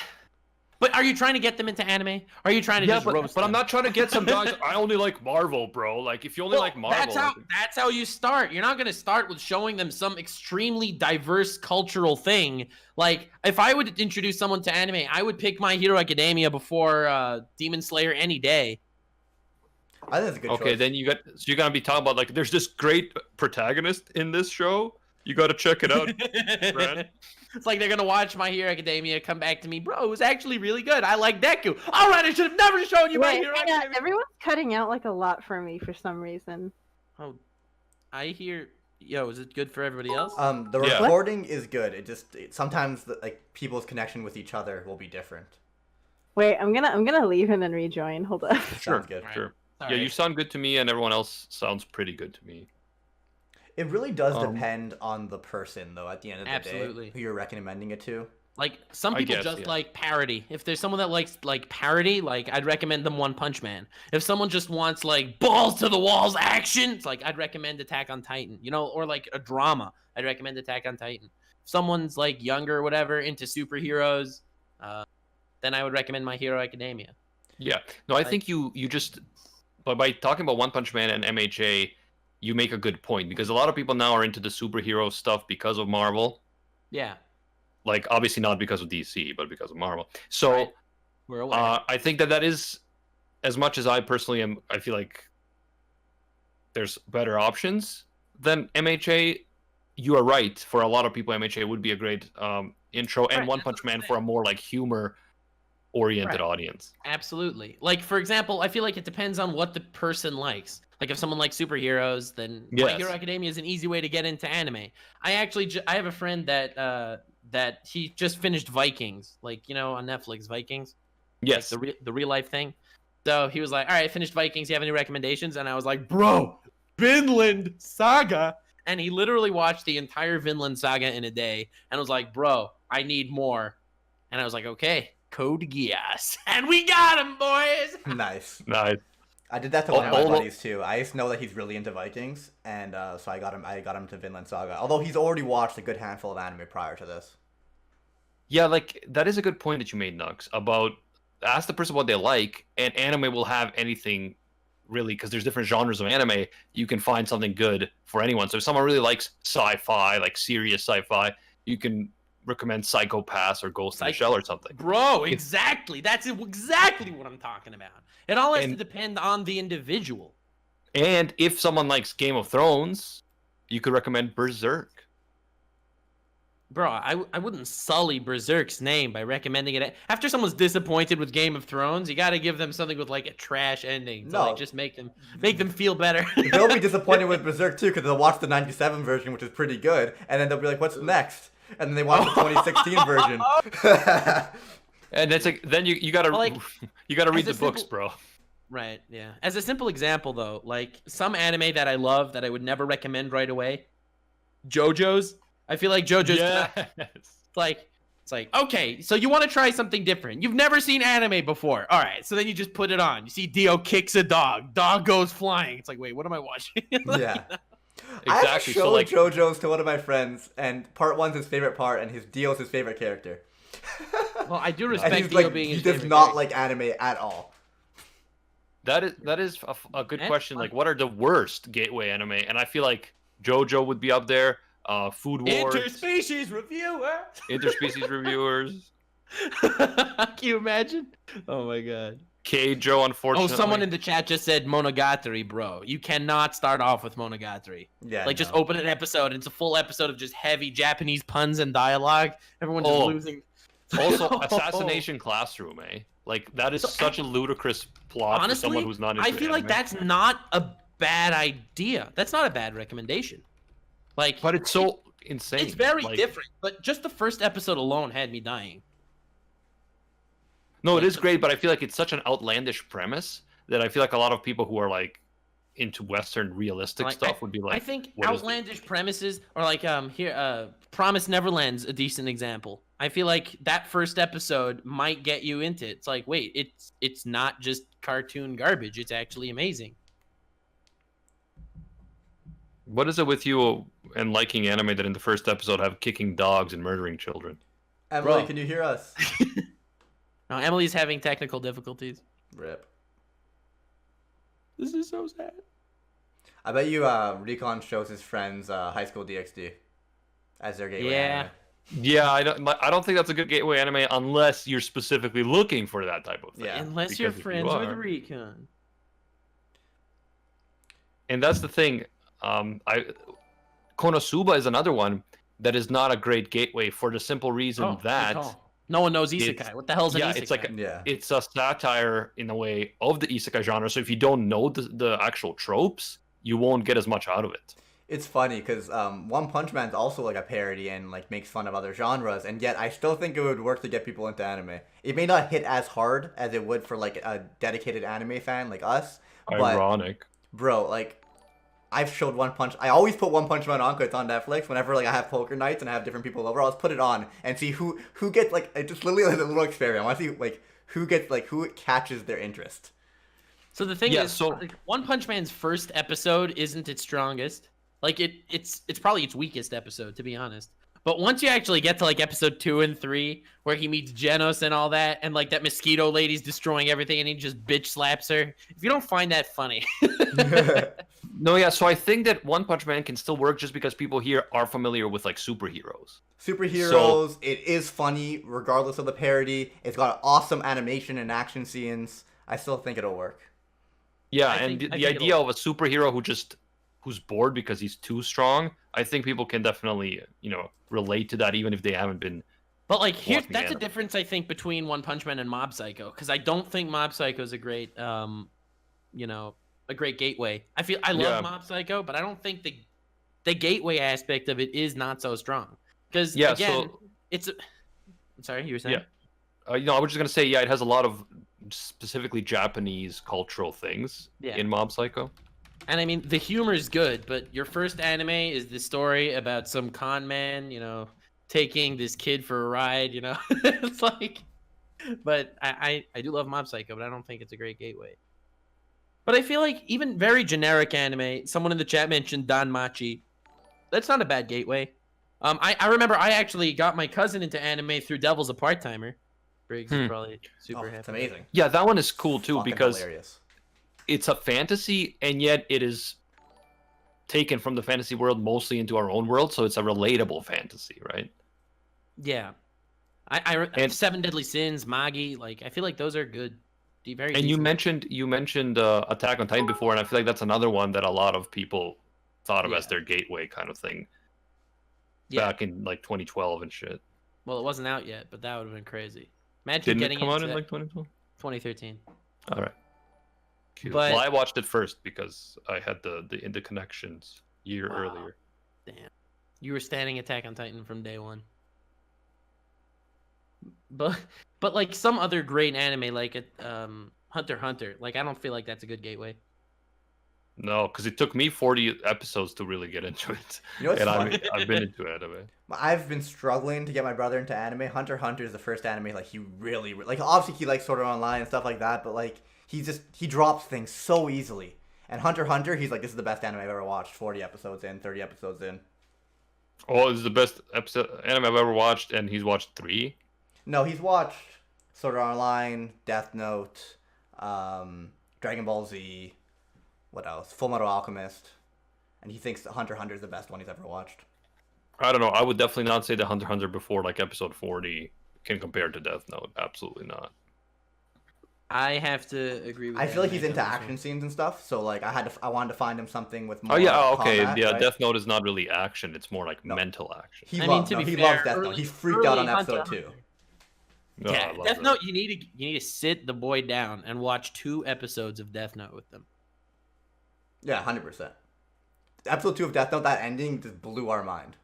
But are you trying to get them into anime? Are you trying to just roast but I'm them? not trying to get some guys. I only like Marvel, bro. Like if you only Well, like Marvel, that's how you start. You're not going to start with showing them some extremely diverse cultural thing. Like if I would introduce someone to anime, I would pick My Hero Academia before Demon Slayer any day. I think that's a good okay, choice. then you're gonna be talking about like there's this great protagonist in this show. You got to check it out, Brad. It's like they're gonna watch My Hero Academia, come back to me, bro. It was actually really good. I like Deku. All right, I should have never shown you My Wait, Hero hang on. Academia. Everyone's cutting out like a lot for me for some reason. Oh, I hear. Yo, is it good for everybody else? The Yeah. recording is good. Sometimes like people's connection with each other will be different. Wait, I'm gonna leave and then rejoin. Hold up. Sounds good. Alright. Sure. All Yeah, you right. sound good to me, and everyone else sounds pretty good to me. It really does Um, depend on the person, though. At the end of the Absolutely. day, who you're recommending it to. Like some I people guess, just yeah. like parody. If there's someone that likes like parody, like I'd recommend them One Punch Man. If someone just wants like balls to the walls action, it's like I'd recommend Attack on Titan. You know, or like a drama, I'd recommend Attack on Titan. If someone's like younger or whatever into superheroes, then I would recommend My Hero Academia. Yeah. No, I Like- think you just by talking about One Punch Man and MHA, you make a good point because a lot of people now are into the superhero stuff because of Marvel. Yeah, Like obviously not because of DC, but because of Marvel. So Right. we're aware. I think that is, as much as I personally am, I feel like there's better options than MHA. You are right. For a lot of people, MHA would be a great intro, and Right, One that's Punch what I'm Man for a more like humor-oriented Right. audience. Absolutely. Like for example, I feel like it depends on what the person likes. Like if someone likes superheroes, then My Yes. Hero Academia is an easy way to get into anime. I actually I have a friend that he just finished Vikings, like you know on Netflix Vikings, Yes. like the real life thing. So he was like, "All right, I finished Vikings. You have any recommendations?" And I was like, "Bro, Vinland Saga." And he literally watched the entire Vinland Saga in a day, and was like, "Bro, I need more." And I was like, "Okay, Code Geass," and we got him, boys. Nice. Nice. I did that to one of my Although- buddies too. I just know that he's really into Vikings, and so I got him to Vinland Saga. Although he's already watched a good handful of anime prior to this. Yeah, like that is a good point that you made, Nux, about ask the person what they like, and anime will have anything really because there's different genres of anime. You can find something good for anyone. So if someone really likes sci-fi, like serious sci-fi, you can recommend Psycho Pass or Ghost in the Shell or something. Bro, exactly. That's exactly what I'm talking about. It all has to And- depend on the individual. And if someone likes Game of Thrones, you could recommend Berserk. Bro, I wouldn't sully Berserk's name by recommending it. After someone's disappointed with Game of Thrones, you got to give them something with like a trash ending to No. like just make them feel better. They'll be disappointed with Berserk too, because they'll watch the '97 version, which is pretty good, and then they'll be like, "What's next?" And then they watch the 2016 version. And it's like then you gotta Well, like, you gotta read as the a books, simple- bro. Right, yeah. As a simple example though, like some anime that I love that I would never recommend right away, JoJo's. I feel like JoJo's Yes. it's like, okay, so you want to try something different. You've never seen anime before. All right, so then you just put it on. You see Dio kicks a dog. Dog goes flying. It's like, wait, what am I watching? Like, Yeah. I Exactly. showed So like, JoJo's to one of my friends, and part one's his favorite part, and his Dio's his favorite character. Well, I do And respect he's Dio like, being he his does favorite not character. like anime at all. that is a good And question. fun. Like, what are the worst gateway anime? And I feel like JoJo would be up there. Food Wars, Interspecies reviewer. interspecies reviewers, Can you imagine? Oh my god. Keijo. Oh, Unfortunately, someone in the chat just said Monogatari, bro. You cannot start off with Monogatari. Yeah. Like, just no. open an episode. And it's a full episode of just heavy Japanese puns and dialogue. Everyone's just Oh. losing. Also, Assassination Classroom, eh? Like, that is such a ludicrous plot for Honestly, someone who's not into I feel like anime. that's not a bad idea. That's not a bad recommendation. Like, But it's so insane. it's very like, different. But just the first episode alone had me dying. No, it Like, is great, but I feel like it's such an outlandish premise that I feel like a lot of people who are like into Western realistic Like, stuff would be like, I think what is this? outlandish premises, or like Promise Neverland's a decent example. I feel like that first episode might get you into it. It's like, wait, it's not just cartoon garbage. It's actually amazing. What is it with you and liking anime that in the first episode have kicking dogs and murdering children? Emily, Bro. can you hear us? Now, Emily's having technical difficulties. Rip. This is so sad. I bet you Recon shows his friends High School DxD as their gateway Yeah. anime. Yeah, I don't think that's a good gateway anime unless you're specifically looking for that type of thing. Yeah. Unless you're Because if you friends with are- Recon. And that's the thing. Konosuba is another one that is not a great gateway for the simple reason Oh, good that call. No one knows it's- isekai. What the hell's an yeah, isekai? it's like Yeah. it's a satire in a way of the isekai genre. So if you don't know the actual tropes, you won't get as much out of it. It's funny because One Punch Man's also like a parody and like makes fun of other genres, and yet I still think it would work to get people into anime. It may not hit as hard as it would for like a dedicated anime fan like us, but Ironic. bro, like I've showed One Punch. I always put One Punch Man on because it's on Netflix. Whenever like I have poker nights and I have different people over, I'll just put it on and see who gets like it's just literally like a little experiment. I want to see like who catches their interest. So the thing Yeah, is, so- like, One Punch Man's first episode isn't its strongest. Like it's probably its weakest episode, to be honest. But once you actually get to like episode 2 and 3, where he meets Genos and all that, and like that mosquito lady's destroying everything, and he just bitch slaps her. If you don't find that funny, No, yeah. So I think that One Punch Man can still work just because people here are familiar with like superheroes. Superheroes. It is funny regardless of the parody. It's got awesome animation and action scenes. I still think it'll work. Yeah, I and think- I the think idea it'll- of a superhero who's bored because he's too strong, I think people can definitely, relate to that even if they haven't been. but like here's Watching that's a anime. difference I think between One Punch Man and Mob Psycho, because I don't think Mob Psycho is a great a great gateway. I love Yeah. Mob Psycho, but I don't think the gateway aspect of it is not so strong. Because Yeah, again, so it's. I'm sorry, you were saying. Yeah. I was just gonna say, yeah, it has a lot of specifically Japanese cultural things Yeah. in Mob Psycho. And I mean, the humor is good, but your first anime is the story about some con man, taking this kid for a ride. It's like. But I do love Mob Psycho, but I don't think it's a great gateway. But I feel like even very generic anime, someone in the chat mentioned Danmachi. That's not a bad gateway. I remember I actually got my cousin into anime through Devil's a Part-Timer. Briggs is probably super happy. It's amazing. Yeah, that one is cool too Fucking because hilarious. it's a fantasy and yet it is taken from the fantasy world mostly into our own world, so it's a relatable fantasy, right? Yeah. And- Seven Deadly Sins, Magi, like I feel like those are good. Very And you decent. mentioned Attack on Titan before, and I feel like that's another one that a lot of people thought of as Yeah. their gateway kind of thing Yeah. back in like 2012 and shit. Well, it wasn't out yet, but that would have been crazy. Imagine Didn't getting it come out into in that- like 2012? 2013. All right. Cute. But- Well, I watched it first because I had the interconnections year Wow. earlier. Damn. You were standing Attack on Titan from day one. But like some other great anime like Hunter x Hunter, like I don't feel like that's a good gateway. No, because it took me 40 episodes to really get into it. You know what's And funny? I've been into anime. I've been struggling to get my brother into anime. Hunter x Hunter is the first anime like he really like. Obviously, he likes Sword Art Online and stuff like that, but like he drops things so easily. And Hunter x Hunter, he's like, this is the best anime I've ever watched. 40 episodes in, 30 episodes in. Oh, it's the best anime I've ever watched, and he's watched 3. No, he's watched Sword Art Online, Death Note, Dragon Ball Z. What else? Full Metal Alchemist. And he thinks that Hunter x Hunter is the best one he's ever watched. I don't know. I would definitely not say that Hunter x Hunter before like episode 40 can compare to Death Note. Absolutely not. I have to agree with I that feel like he's on into this one. action scenes and stuff, so like I wanted to find him something with more Oh yeah, okay. combat, Yeah, right? Death Note is not really action. It's more like No. mental action. He I mean, loves to be he fair, loves Death Note. early- He freaked out on early Hunter episode x 2. No, I Yeah, love Death that. Note. You need to sit the boy down and watch 2 episodes of Death Note with them. Yeah, 100%. Episode 2 of Death Note, that ending just blew our mind.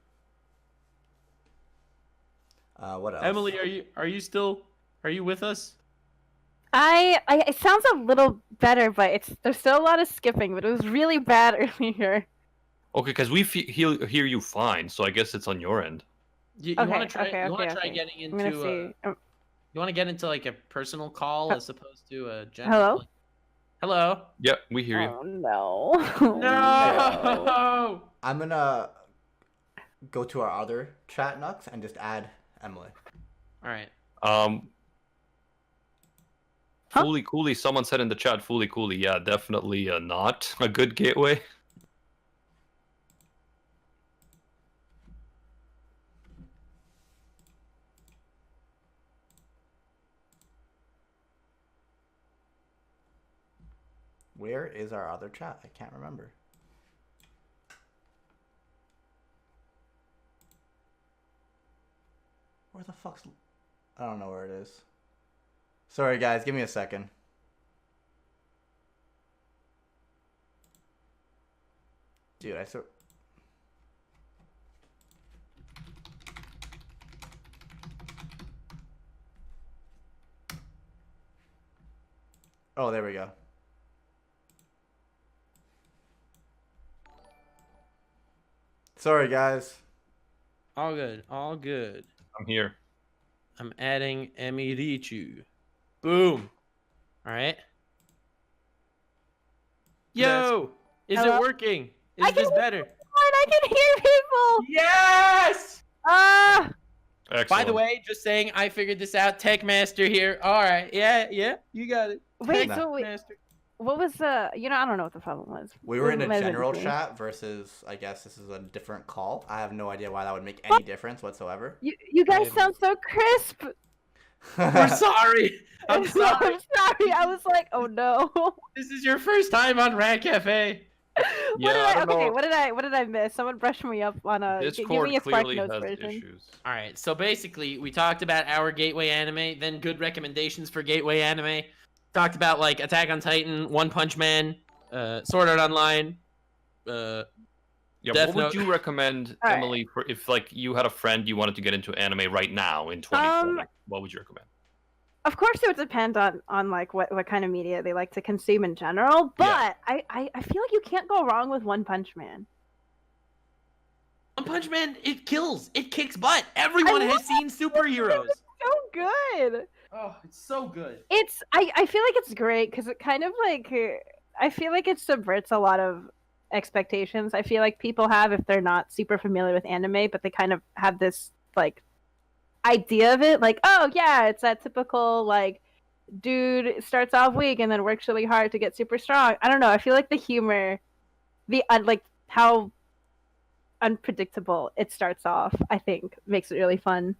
What else? Emily, are you with us? It sounds a little better, but there's still a lot of skipping. But it was really bad earlier. Okay, because we hear you fine, so I guess it's on your end. You Okay, want to try? okay, you want to okay, try okay. getting I'm gonna into? see. You want to get into like a personal call as opposed to a general? Hello? like- Hello. Yeah, we hear you. Oh no! No. I'm gonna go to our other chat nuts and just add Emily. All right. Huh? Fooly Cooly, someone said in the chat, Fooly Cooly, yeah, definitely not a good gateway. Where is our other chat? I can't remember. Where the fuck's... I don't know where it is. Sorry guys, give me a second. Dude, I saw... Oh, there we go. Sorry, guys. All good. All good. I'm here. I'm adding Nichijou. Boom. All right. Yo, is Hello? it working? Is I this can- better? I can hear people. Yes. Ah! Excellent. By the way, just saying, I figured this out. Tech Master here. All right. Yeah, you got it. Wait, Tech so wait, Master. what was the? I don't know what the problem was. We were in a What general was it? chat versus, I guess this is a different call. I have no idea why that would make any difference whatsoever. You guys sound so crisp. We're sorry. I'm sorry. I'm sorry. I was like, oh no. This is your first time on Rant Cafe. Yeah, I don't know. What did I miss? Someone brushed me up on a. Give Discord me a Spark clearly Notes has version. issues. All right. So basically, we talked about our gateway anime, then good recommendations for gateway anime. Talked about like Attack on Titan, One Punch Man, Sword Art Online. Yeah, Death what would Note. you recommend, All right. Emily, for if like you had a friend you wanted to get into anime right now in 2020? What would you recommend? Of course, it would depend on like what kind of media they like to consume in general. But Yeah. I feel like you can't go wrong with One Punch Man. One Punch Man, it kills. It kicks butt. Everyone has seen superheroes. So good. Oh, it's so good. I feel like it's great because it kind of like I feel like it subverts a lot of expectations I feel like people have if they're not super familiar with anime, but they kind of have this like idea of it, like, oh yeah, it's that typical like dude starts off weak and then works really hard to get super strong. I don't know. I feel like the humor, like how unpredictable it starts off, I think makes it really fun.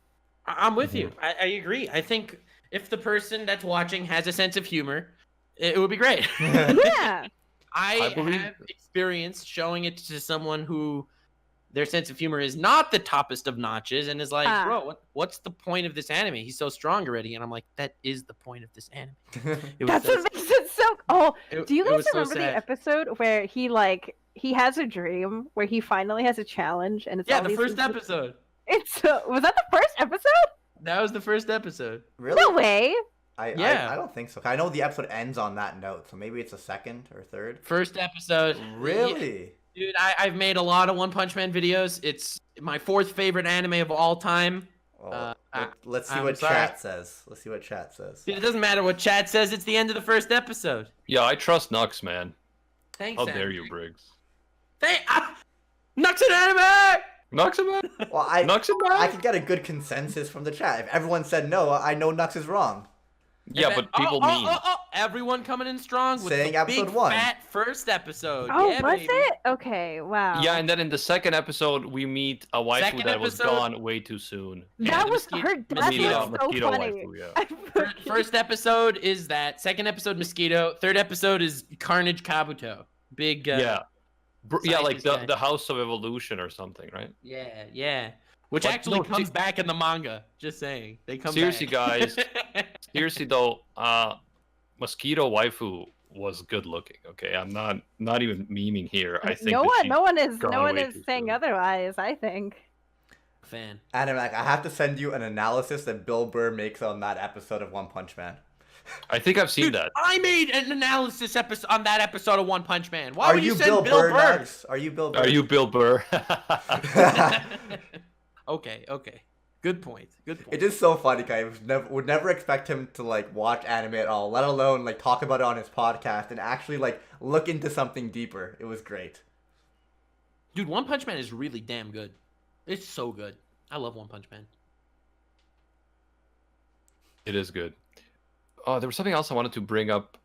I'm with you. I agree. I think if the person that's watching has a sense of humor, it would be great. Yeah. I believe- have experience showing it to someone who their sense of humor is not the toppest of notches and is like, Ah. bro, what's the point of this anime? He's so strong already. And I'm like, that is the point of this anime. It was That's so- what makes it so. Oh, do you it guys was so remember the sad. episode where he has a dream where he finally has a challenge and it's Yeah, all the these first things- episode. It's was that the first episode? That was the first episode. Really? No way. I don't think so. I know the episode ends on that note, so maybe it's a second or third. First episode. Really? Dude, I've made a lot of One Punch Man videos. It's my 4th favorite anime of all time. Oh, let's see I'm what sorry. chat says. Let's see what chat says. Dude, it doesn't matter what chat says. It's the end of the first episode. Yeah, I trust Nux, man. Thanks. How dare you, Briggs? Nux an anime! Nux, man? Well, I could get a good consensus from the chat. If everyone said no, I know Nux is wrong. Yeah, but people mean. Everyone coming in strong with Saying the episode big 1. fat first episode. Oh, yeah, was baby. it? Okay, wow. Yeah, and then in the second episode, we meet a waifu Second that was episode? gone way too soon. Yeah, That the was mosquito- her death mosquito- was so mosquito funny. waifu, yeah. I forget. First episode is that. Second episode, Mosquito. Third episode is Carnage Kabuto. Big. Yeah. Yeah, like scientist guy. the House of Evolution or something, right? Yeah. Which But actually no, comes back in the manga. Just saying. They come Seriously, back. guys. Seriously though, Mosquito waifu was good looking. Okay, I'm not even memeing here. I think no that one she's gone way is too saying soon. otherwise. I think. Fan. Adam, I have to send you an analysis that Bill Burr makes on that episode of One Punch Man. I think I've seen Dude, that. I made an analysis episode on that episode of One Punch Man. Why Are would you send Bill Bill Burr? Burr? Nux? Are you Bill Burr? Are you Bill Burr? Okay. Good point. It is so funny, guy. Would never expect him to like watch anime at all, let alone like talk about it on his podcast and actually like look into something deeper. It was great. Dude, One Punch Man is really damn good. It's so good. I love One Punch Man. It is good. Oh, there was something else I wanted to bring up.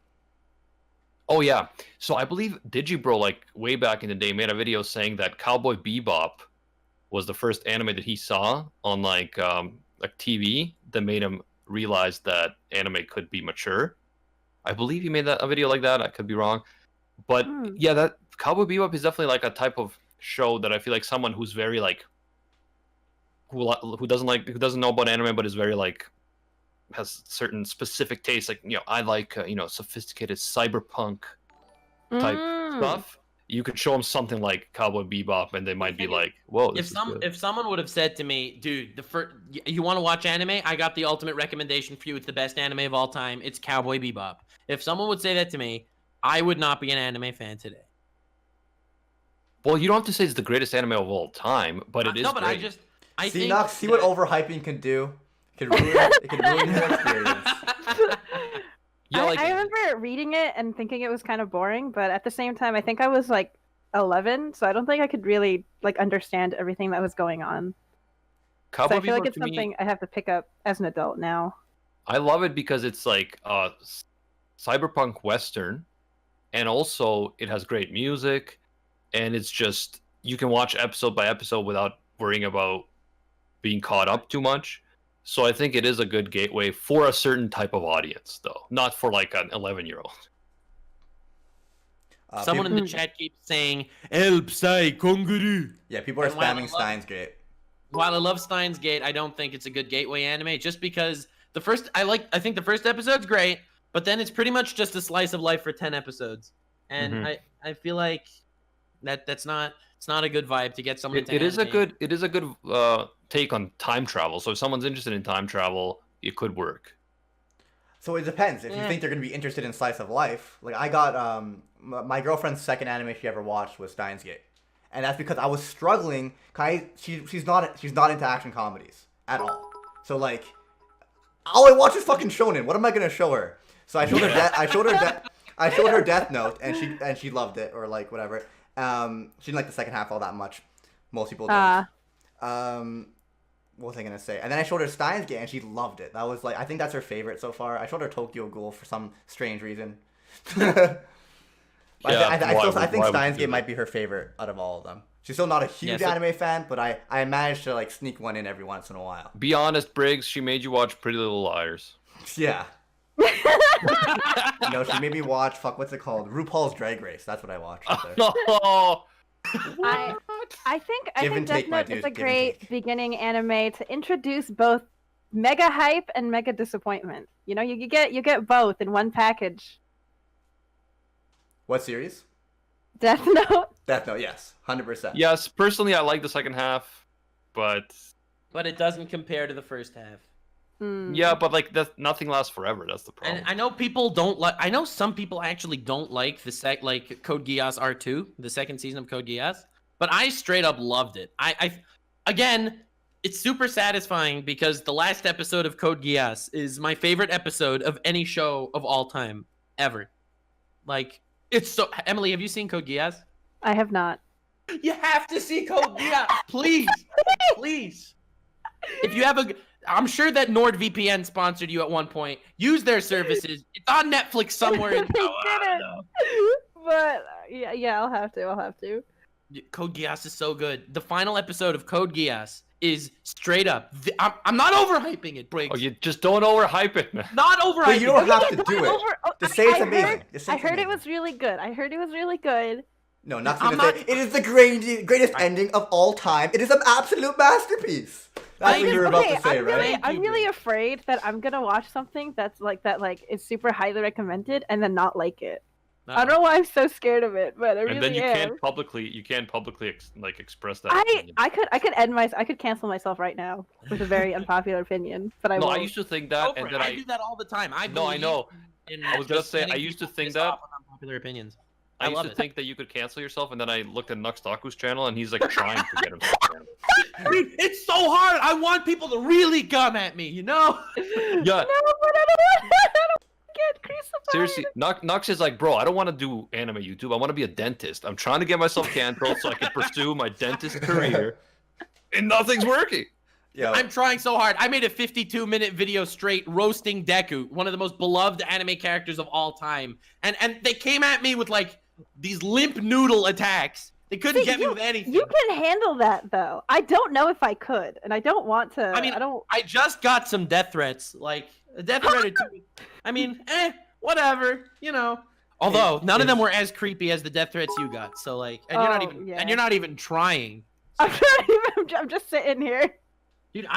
Oh yeah, so I believe Digibro, like way back in the day, made a video saying that Cowboy Bebop was the first anime that he saw on like TV that made him realize that anime could be mature. I believe he made a video like that. I could be wrong, but yeah, that Cowboy Bebop is definitely like a type of show that I feel like someone who's very like who doesn't know about anime but is very like has certain specific tastes, like I like sophisticated cyberpunk type stuff. You could show them something like Cowboy Bebop and they might be like, whoa, this is good. If someone would have said to me, dude, you want to watch anime, I got the ultimate recommendation for you. It's the best anime of all time. It's Cowboy Bebop. If someone would say that to me, I would not be an anime fan today. Well, you don't have to say it's the greatest anime of all time, but it is but great. I See, think Nux, see what overhyping can do. It can ruin your experience. Yeah, like, I remember reading it and thinking it was kind of boring, but at the same time, I think I was like 11, so I don't think I could really like understand everything that was going on. So Cowboy I feel like Bebop it's to me, something I have to pick up as an adult now. I love it because it's like cyberpunk western, and also it has great music, and it's just you can watch episode by episode without worrying about being caught up too much. So I think it is a good gateway for a certain type of audience, though, not for like an 11-year-old. Someone in the chat keeps saying El Psy Konguru. Yeah, people are And while I spamming love- Steins Gate. While I love Steins Gate, I don't think it's a good gateway anime just because I think the first episode's great, but then it's pretty much just a slice of life for 10 episodes. And I feel like it's not a good vibe to get someone to It is a anime. good take on time travel. So if someone's interested in time travel, it could work. So it depends. If you think they're going to be interested in slice of life, like I got my girlfriend's second anime she ever watched was Steins Gate, and that's because I was struggling. She's not into action comedies at all. So like, all I watch is fucking shonen. What am I going to show her? So I showed her I showed her Death Note, and she loved it, or like whatever. She didn't like the second half all that much. Most people don't. What was I gonna say? And then I showed her Steins Gate, and she loved it. That was like, I think that's her favorite so far. I showed her Tokyo Ghoul for some strange reason. I think Steins Gate might be her favorite out of all of them. She's still not a huge anime fan, but I managed to like sneak one in every once in a while. Be honest, Briggs. She made you watch Pretty Little Liars. Yeah. No, she made me watch what's it called? RuPaul's Drag Race. That's what I watched. No. I think Give and Death take, my Note dude. is a Give and great take. beginning anime to introduce both mega hype and mega disappointment. You know, you get both in one package. What series? Death Note. Death Note. Yes, 100%. Yes, personally, I like the second half, but But it doesn't compare to the first half. Yeah, but like nothing lasts forever. That's the problem. And I know people don't like. I know some people actually don't like like Code Geass R2, the second season of Code Geass. But I straight up loved it. Again, it's super satisfying because the last episode of Code Geass is my favorite episode of any show of all time ever. Like, it's so. Emily, have you seen Code Geass? I have not. You have to see Code Geass, please, please. If you have I'm sure that NordVPN sponsored you at one point. Use their services. It's on Netflix somewhere. They didn't. But yeah, I'll have to. Code Geass is so good. The final episode of Code Geass is straight up. I'm not overhyping it, Briggs. Oh, you just don't overhype it, man. Not overhyping. But you don't have to Don't do it. Just say it's amazing. Just say I it's heard it amazing. was really good. No, not I'm gonna say it is the greatest ending of all time. It is an absolute masterpiece. That's what you were about to say, right? I'm really afraid that I'm gonna watch something that's like that, like is super highly recommended, and then not like it. I don't know why I'm so scared of it, but I really And then you am. can't publicly express that. opinion. I could cancel myself right now with a very unpopular opinion, but I No, won't. I used to think that, and then I do that all the time. I know. I was gonna say, I used to think that. Unpopular opinions. I used love to it. think that you could cancel yourself, and then I looked at Nuxtaku's channel, and he's like trying to get himself canceled. Dude, it's so hard. I want people to really come at me, you know? Yeah. No, but I don't get crucified. Seriously, Nux is like, bro, I don't want to do anime YouTube. I want to be a dentist. I'm trying to get myself canceled so I can pursue my dentist career, and nothing's working. Yo, I'm trying so hard. I made a 52-minute video straight roasting Deku, one of the most beloved anime characters of all time. And they came at me with like these limp noodle attacks. They couldn't get me with anything. You can handle that though. I don't know if I could, and I don't want to. I mean, I don't. I just got some death threats, like a death threat or two. I mean, whatever, you know. Although none of them were as creepy as the death threats you got. So like, and you're not even trying. I'm not even. I'm just sitting here. Dude,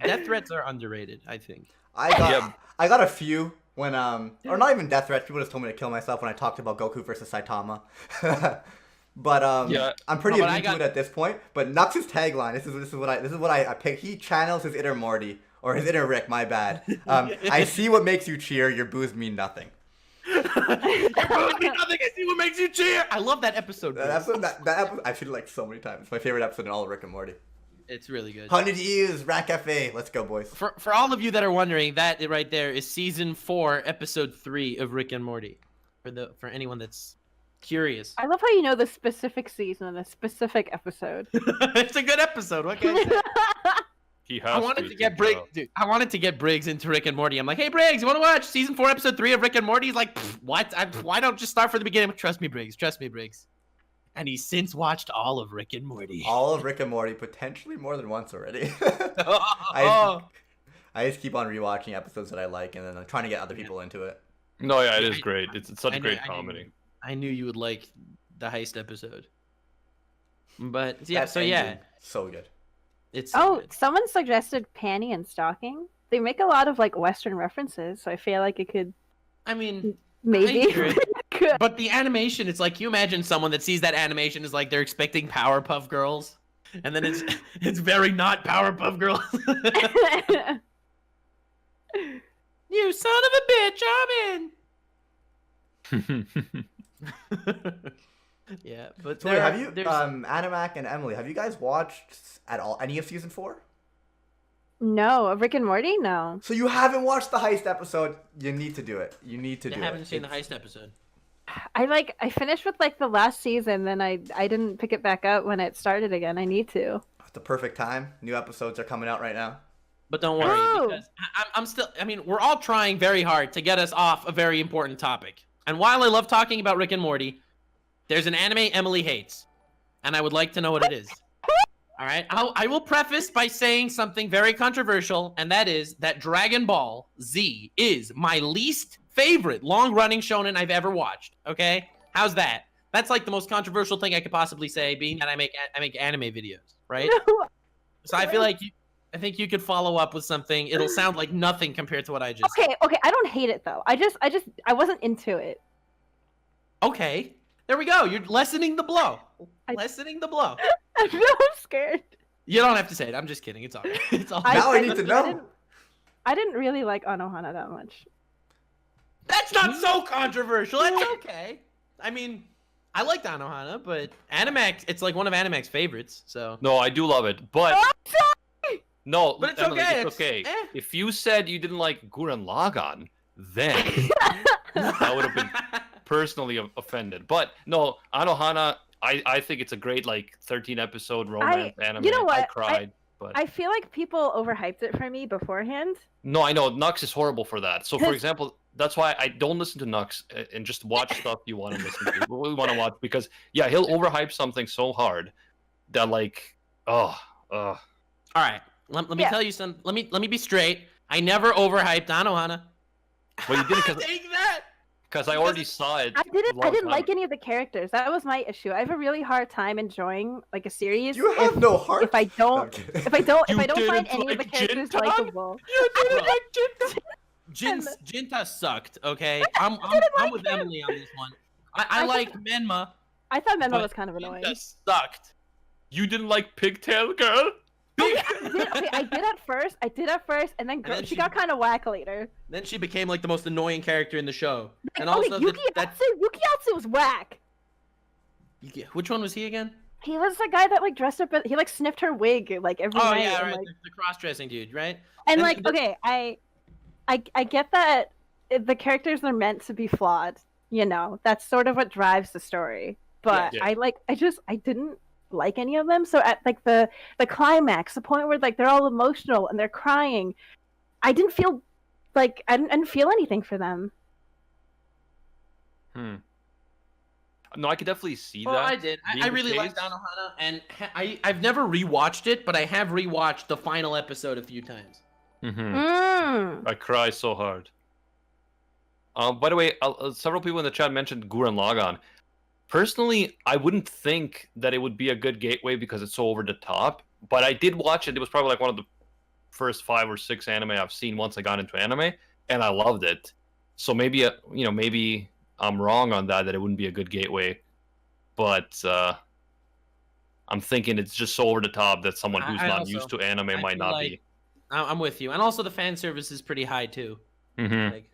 death threats are underrated, I think. I got a few when or not even death threats. People just told me to kill myself when I talked about Goku versus Saitama. But Yeah. I'm pretty No, but immune to it at this point. But Nux's tagline, this is what I picked. He channels his inner Morty or his inner Rick. My bad. I see what makes you cheer. Your boos mean nothing. Your boos mean nothing. I see what makes you cheer. I love that episode. That episode, I've seen it like so many times. It's my favorite episode in all of Rick and Morty. It's really good. 100 Years, Rat Cafe. Let's go, boys. For all of you that are wondering, that right there is season 4, episode 3 of Rick and Morty. For anyone that's curious. I love how you know the specific season and the specific episode. It's a good episode. What can I say? He has I wanted to get Briggs. Dude, I wanted to get Briggs into Rick and Morty. I'm like, hey Briggs, you want to watch season 4, episode 3 of Rick and Morty? He's like, what? Why don't just start from the beginning? Trust me, Briggs. Trust me, Briggs. And he's since watched all of Rick and Morty. All of Rick and Morty, potentially more than once already. Oh. I just keep on rewatching episodes that I like, and then I'm trying to get other people into it. No, yeah, it is great. It's such I knew- great I knew- comedy. I knew you would like the heist episode. But yeah, That so yeah, ending, so good. it's so good. Someone suggested Panty and Stocking. They make a lot of like Western references, so I feel like it could I mean, maybe. I hear it. Could. But the animation, it's like you imagine someone that sees that animation is like they're expecting Powerpuff Girls, and then it's very not Powerpuff Girls. You son of a bitch, I'm in. Yeah, but So wait, have you, Animac and Emily, have you guys watched at all any of season 4? No, of Rick and Morty? No. So you haven't watched the heist episode? You need to do it. You need to do it. I haven't seen the heist episode. I finished with like the last season, then I didn't pick it back up when it started again. I need to. It's the perfect time. New episodes are coming out right now. But don't worry, Oh. because I'm still. I mean, we're all trying very hard to get us off a very important topic. And while I love talking about Rick and Morty, there's an anime Emily hates, and I would like to know what it is. All right, I will preface by saying something very controversial, and that is that Dragon Ball Z is my least favorite long-running shonen I've ever watched. Okay, how's that? That's like the most controversial thing I could possibly say, being that I make anime videos, right? No. So I feel like I think you could follow up with something. It'll sound like nothing compared to what I just said. Okay. I don't hate it though. I wasn't into it. Okay, there we go. You're lessening the blow. I- Lessening the blow. I'm scared. You don't have to say it. I'm just kidding. It's all right. It's all Now I right. need to know. I didn't really like Anohana that much. That's not so controversial. That's okay. I mean, I liked Anohana, but Animax, it's like one of Animax's favorites. So No, I do love it, but no, But it's Emily, okay, it's okay. it's- eh. If you said you didn't like Gurren Lagann, then I would have been personally offended. But no, Anohana, I think it's a great like 13 episode romance anime. You know what? I cried, but I feel like people overhyped it for me beforehand. no, I know Nux is horrible for that. So for 'Cause- example, that's why I don't listen to Nux and just watch stuff you want to listen to. What we want to watch because yeah, he'll overhype something so hard that like All right. Let me Yeah. tell you something. Let me be straight. I never overhyped Anohana. well you did it Take that. because I already saw it. I a long didn't time like ago. any of the characters. That was my issue. I have a really hard time enjoying like a series. You have no heart. if I No, I'm don't kidding. if I don't You find didn't any of the like characters Jintan? likable. You didn't like Jinta. Jinta sucked. Okay, I'm like with him. Emily on this one. I I like Menma. I thought Menma But was kind of annoying. Jinta sucked. You didn't like Pigtail Girl? I did at first, and then, then she she- got kind of whack later. Then she became like the most annoying character in the show. Like, And okay, also Yukiatsu was whack. which one was he again? He was the guy that like dressed up. He like sniffed her wig like every Oh night. yeah, and, right. like, The cross-dressing dude, right? and And like the- okay, I get that the characters are meant to be flawed. You know, that's sort of what drives the story. But Yeah. I didn't like any of them. So at like the climax, the point where like they're all emotional and they're crying, I didn't feel like I didn't feel anything for them. No, I could definitely see Well, that. I did. being I the really case. liked Anohana, and I've never rewatched it, but I have rewatched the final episode a few times. I cry so hard. By the way, several people in the chat mentioned Gurren Lagann. Personally, I wouldn't think that it would be a good gateway because it's so over the top. But I did watch it. It was probably like one of the first 5 or 6 anime I've seen once I got into anime, and I loved it. So maybe maybe I'm wrong on that it wouldn't be a good gateway. But I'm thinking it's just so over the top that someone who's I not also- used to anime I might feel not like- I'm with you, and also the fan service is pretty high too. be. Mm-hmm. Like,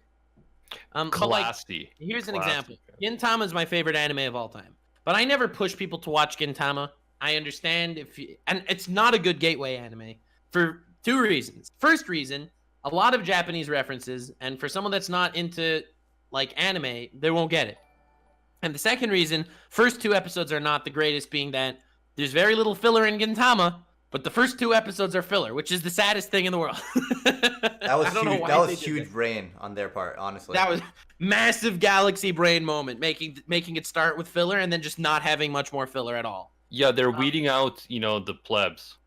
but like, Classy. here's an Classy. example. Gintama is my favorite anime of all time, but I never push people to watch Gintama. I understand and it's not a good gateway anime for 2 reasons. First reason, a lot of Japanese references, and for someone that's not into like anime, they won't get it. And the second reason, first 2 episodes are not the greatest, being that there's very little filler in Gintama, but the first 2 episodes are filler, which is the saddest thing in the world. That was I don't know huge. why That they was did huge brain on their part, honestly. That was massive galaxy brain moment, making it start with filler and then just not having much more filler at all. Yeah, they're weeding out, the plebs.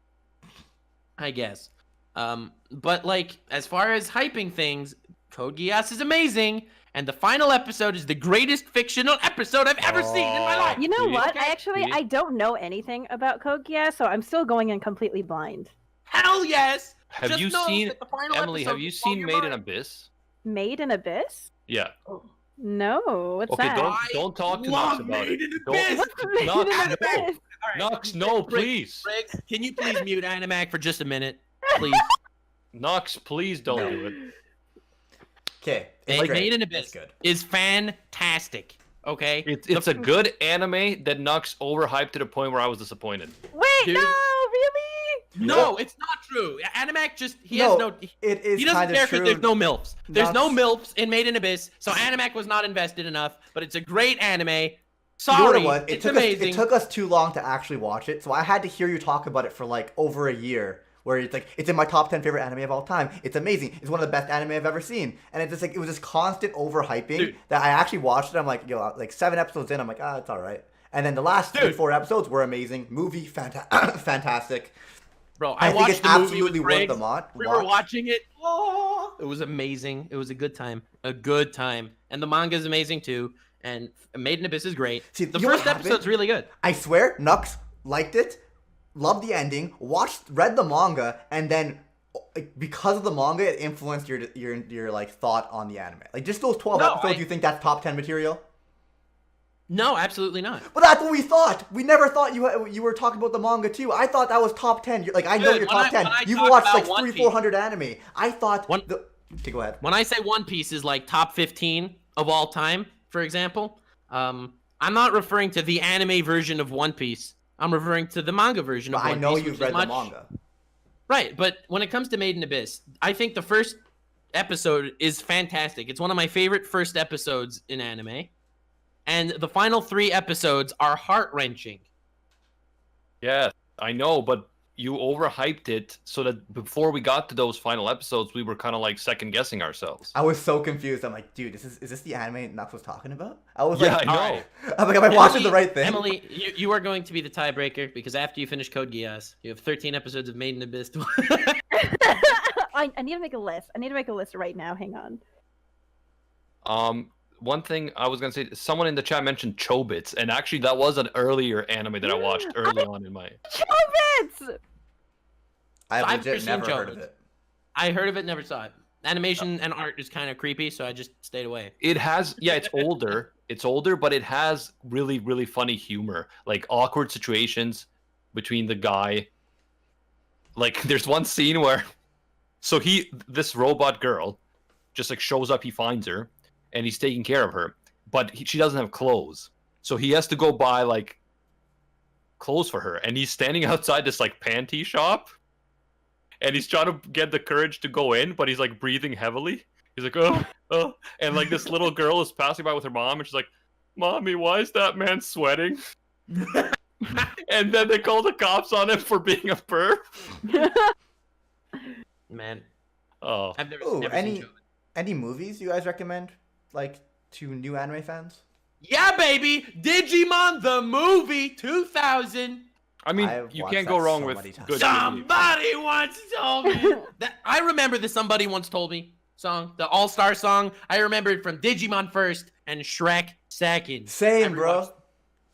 I guess. But like, as far as hyping things, Code Geass is amazing, and the final episode is the greatest fictional episode I've ever seen in my life. You know See? what? Okay. I don't know anything about Code Geass, so I'm still going in completely blind. Hell yes! Have Just you know seen, that the final Emily, have episode you will blow seen your Made in mind. Abyss? Made in Abyss? Yeah. No, what's Okay, that? don't talk to Love Nux about Made it. in Don't- Abyss! What's Made Nux, in no. Abyss? Nux, no, please. Briggs, can you please mute Animac for just a minute, please? Nux, please don't do it. Okay. Made in Abyss It's good. is fantastic. Okay, It's a good anime that Nux overhyped to the point where I was disappointed. Wait, Dude. no, really? no, it's not true. Animac just he No, has no. It is He doesn't kind care of because true. there's no MILFs. There's no Nux- MILFs in Made in Abyss, so Animac was not invested enough. But it's a great anime. You know Sorry, what it was? it's took amazing. Us, it took us too long to actually watch it, so I had to hear you talk about it for like over a year. Where it's like, it's in my top 10 favorite anime of all time. It's amazing. It's one of the best anime I've ever seen. And it's just like, it was just constant overhyping Dude. that I actually watched it. I'm like, like 7 episodes in, I'm like, it's all right. And then the last Dude. 3-4 episodes were amazing. Movie, fantastic. Bro, I I think watched it's the movie absolutely with worth Briggs. the watch. We were watching it. Oh, it was amazing. It was a good time. A good time. And the manga is amazing too. And Made in Abyss is great. See, The you know first what happened? episode's really good. I swear, Nux liked it, loved the ending, read the manga, and then like, because of the manga, it influenced your like thought on the anime. Like just those 12 No, episodes, I- you think that's top 10 material? No, absolutely not. But that's what we thought. We never thought you were talking about the manga too. I thought that was top 10. Like I know Dude, you're top 10. when I You've talk watched about like One 300-400 anime. I thought. One- Okay, go ahead. When I say One Piece is like top 15 of all time, for example, I'm not referring to the anime version of One Piece. I'm referring to the manga version of But One I know Piece. you've read the manga. Right, but when it comes to Made in Abyss, I think the first episode is fantastic. It's one of my favorite first episodes in anime. And the final 3 episodes are heart-wrenching. Yeah, I know, but you overhyped it so that before we got to those final episodes, we were kind of like second guessing ourselves. I was so confused. I'm like, dude, is this the anime Nux was talking about? I was Yeah, like, I know. Alright. I'm like, am I watching the right thing? Emily, you are going to be the tiebreaker because after you finish Code Geass, you have 13 episodes of Made in Abyss. I need to make a list. I need to make a list right now. Hang on. One thing I was gonna say, someone in the chat mentioned Chobits, and actually that was an earlier anime that I watched early on in my. Chobits! I've I've legit never never seen heard of Chobits. it. I heard of it, never saw it. Animation and art is kind of creepy, so I just stayed away. It has, yeah, it's older. It's older, but it has really, really funny humor, like awkward situations between the guy. Like, there's one scene where, so this robot girl, just like shows up. He finds her, and he's taking care of her, but she doesn't have clothes, so he has to go buy like clothes for her, and he's standing outside this like panty shop, and he's trying to get the courage to go in, but he's like breathing heavily. He's like, oh, and like this little girl is passing by with her mom, and she's like, "Mommy, why is that man sweating?" And then they call the cops on him for being a perv. Man, Oh, I've never, Ooh, never seen Chobits. any movies you guys recommend, like to new anime fans? Yeah, baby! Digimon the movie 2000. I mean, I've you watched can't that go wrong so with many times. good movies. Somebody once told me that. I remember the Somebody Once Told Me song, the All-Star song. I remember it from Digimon first and Shrek second. Same, I bro. rewatched-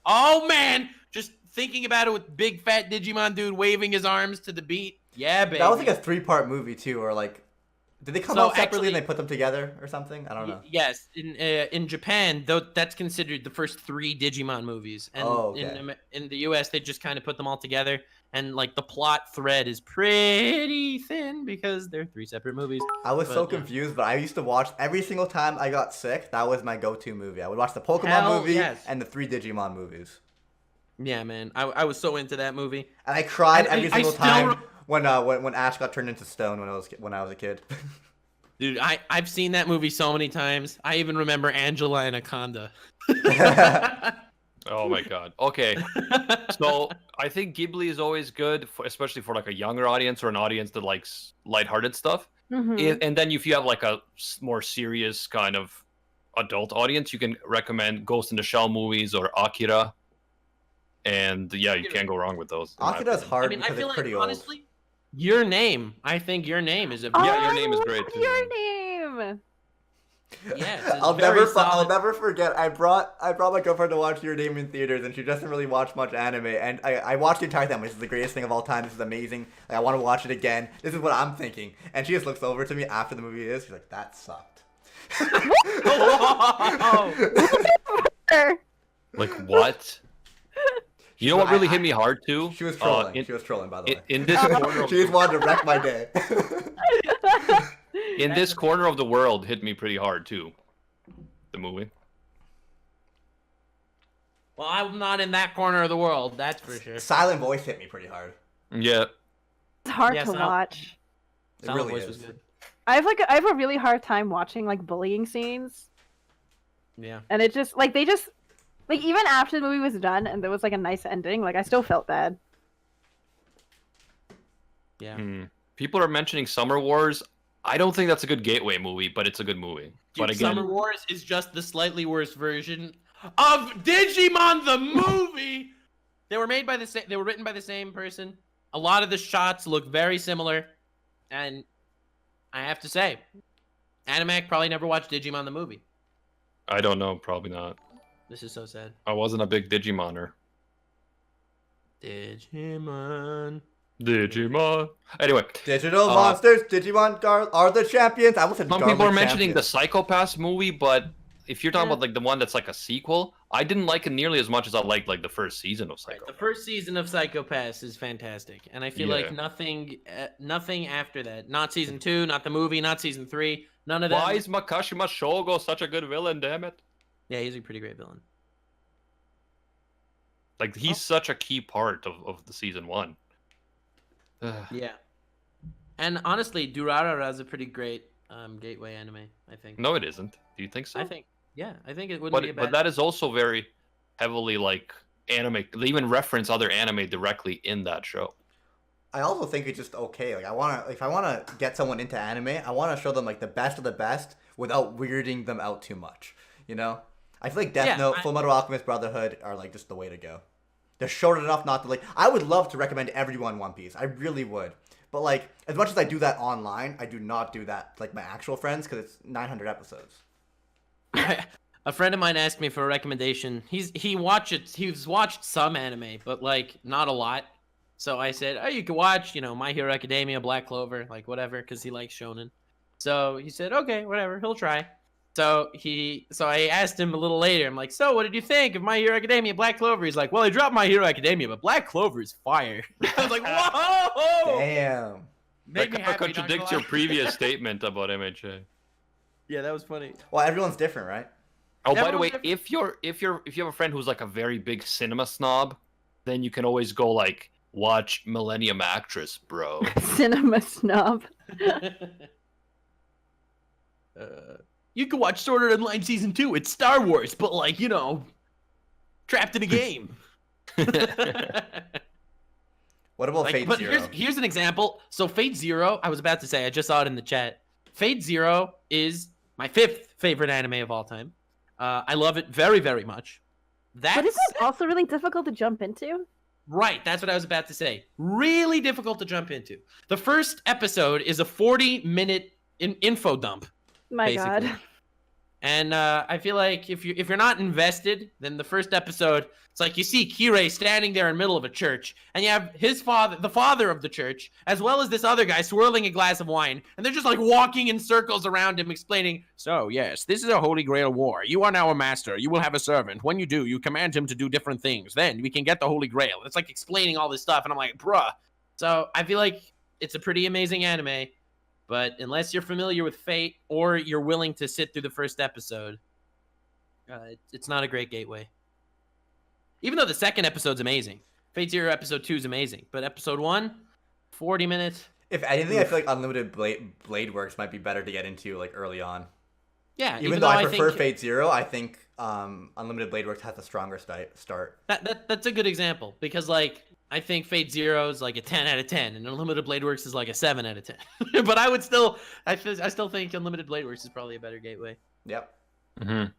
Oh man, just thinking about it with big fat Digimon dude waving his arms to the beat. Yeah, baby. That was like a 3-part movie too, or like, did they come So out separately and actually- they put them together or something? I don't know. Yes, in Japan, though, that's considered the first 3 Digimon movies, and Oh, okay. in the U.S. they just kind of put them all together, and like the plot thread is pretty thin because they're 3 separate movies. I was so But, yeah. confused, but I used to watch every single time I got sick. That was my go-to movie. I would watch the Pokemon Hell movie yes. and the 3 Digimon movies, Yeah, man, I was so into that movie. and I cried I every single still time when Ash got turned into stone when I was a kid. Dude, I've seen that movie so many times. I even remember Angela Anaconda. Oh my god. Okay. So I think Ghibli is always good, especially for like a younger audience or an audience that likes lighthearted stuff. Mhm. And then if you have like a more serious kind of adult audience, you can recommend Ghost in the Shell movies or Akira. And yeah, you can't go wrong with those. in my Akira's opinion. hard I mean, I because feel it's like pretty old. honestly, Your Name. I think Your Name is a Oh, Yeah, Your I Name is great, love too. Your Name. Yes, it's I'll very never solid. forget. I brought my girlfriend to watch Your Name in theaters, and she doesn't really watch much anime. And I watched the entire time. This is the greatest thing of all time. This is amazing. Like, I want to watch it again. This is what I'm thinking. And she just looks over to me after the movie is. She's like, "That sucked." Like what? You know what really hit me hard too? She was trolling. In, She was trolling, by the way. in this corner of She just wanted to wreck my day. in this corner of the world hit me pretty hard too. The movie. Well, I'm not in that corner of the world, that's for sure. Silent Voice hit me pretty hard. Yeah. It's hard Yes, to I'll- watch. It Silent really Voice is. was good. I have a really hard time watching like bullying scenes, Yeah. and it just like even after the movie was done and there was like a nice ending, like I still felt bad. Yeah. People are mentioning Summer Wars. I don't think that's a good gateway movie, but it's a good movie. But Dude, again, Summer Wars is just the slightly worse version of Digimon the movie. They were made by the same. They were written by the same person. A lot of the shots look very similar, and I have to say, Animac probably never watched Digimon the movie. I don't know. Probably not. This is so sad. I wasn't a big Digimoner. Digimon. Digimon. Anyway, Digital monsters, Digimon are the champions. I almost said some Garlic people are mentioning the champions. Psychopaths movie, but if you're talking about like the one that's like a sequel, I didn't like it nearly as much as I liked like the first season of Psycho. The first season of Psycho Pass is fantastic, and I feel like nothing after that. Not season 2, not the movie, not season 3. None of that. Why is Makashima Shogo such a good villain? Damn it! Yeah, he's a pretty great villain. Like he's such a key part of the season 1. Yeah, and honestly, Durarara is a pretty great gateway anime. I think. No, it isn't. Do you think so? I think it wouldn't be a bad. But that is also very heavily like anime. They even reference other anime directly in that show. I also think it's just okay. Like if I wanna get someone into anime, I wanna show them like the best of the best without weirding them out too much. You know? I feel like Death Note, Fullmetal Alchemist Brotherhood are like just the way to go. They're short enough not to like. I would love to recommend everyone One Piece. I really would. But like, as much as I do that online, I do not do that like my actual friends because it's 900 episodes. A friend of mine asked me for a recommendation. He's watched some anime, but like not a lot. So I said, oh, you can watch, My Hero Academia, Black Clover, like whatever, because he likes shonen. So he said, okay, whatever, he'll try. So I asked him a little later. I'm like, so what did you think of My Hero Academia, Black Clover? He's like, well, I dropped My Hero Academia, but Black Clover is fire. I was like, whoa! Damn. That kind of contradicts your previous statement about MHA. Yeah, that was funny. Well, everyone's different, right? Oh, by the way, if you have a friend who's like a very big cinema snob, then you can always go like watch Millennium Actress, bro. Cinema snob. You can watch Sword Art Online Season 2. It's Star Wars, but like, trapped in a game. What about Fate Zero? Here's an example. So Fate Zero, I was about to say, I just saw it in the chat. Fate Zero is my 5th favorite anime of all time. I love it very, very much. But isn't it also really difficult to jump into? Right, that's what I was about to say. Really difficult to jump into. The first episode is a 40-minute info dump. My basically. God. And I feel like if you're not invested, then the first episode, it's like you see Kirei standing there in the middle of a church, and you have his father, the father of the church, as well as this other guy swirling a glass of wine, and they're just like walking in circles around him, explaining, so yes, this is a Holy Grail war. You are now a master. You will have a servant. When you do, you command him to do different things. Then we can get the Holy Grail. It's like explaining all this stuff, and I'm like, bruh. So I feel like it's a pretty amazing anime. But unless you're familiar with Fate or you're willing to sit through the first episode, it's not a great gateway. Even though the second episode's amazing. Fate Zero episode 2 is amazing. But episode 1, 40 minutes. If anything, I feel like Unlimited Blade Works might be better to get into like early on. Yeah, even though I prefer Fate Zero, I think Unlimited Blade Works has a stronger start. That's a good example. Because like, I think Fate Zero is like a 10 out of 10, and Unlimited Blade Works is like a 7 out of 10. But I still think Unlimited Blade Works is probably a better gateway. Yep. Mm-hmm.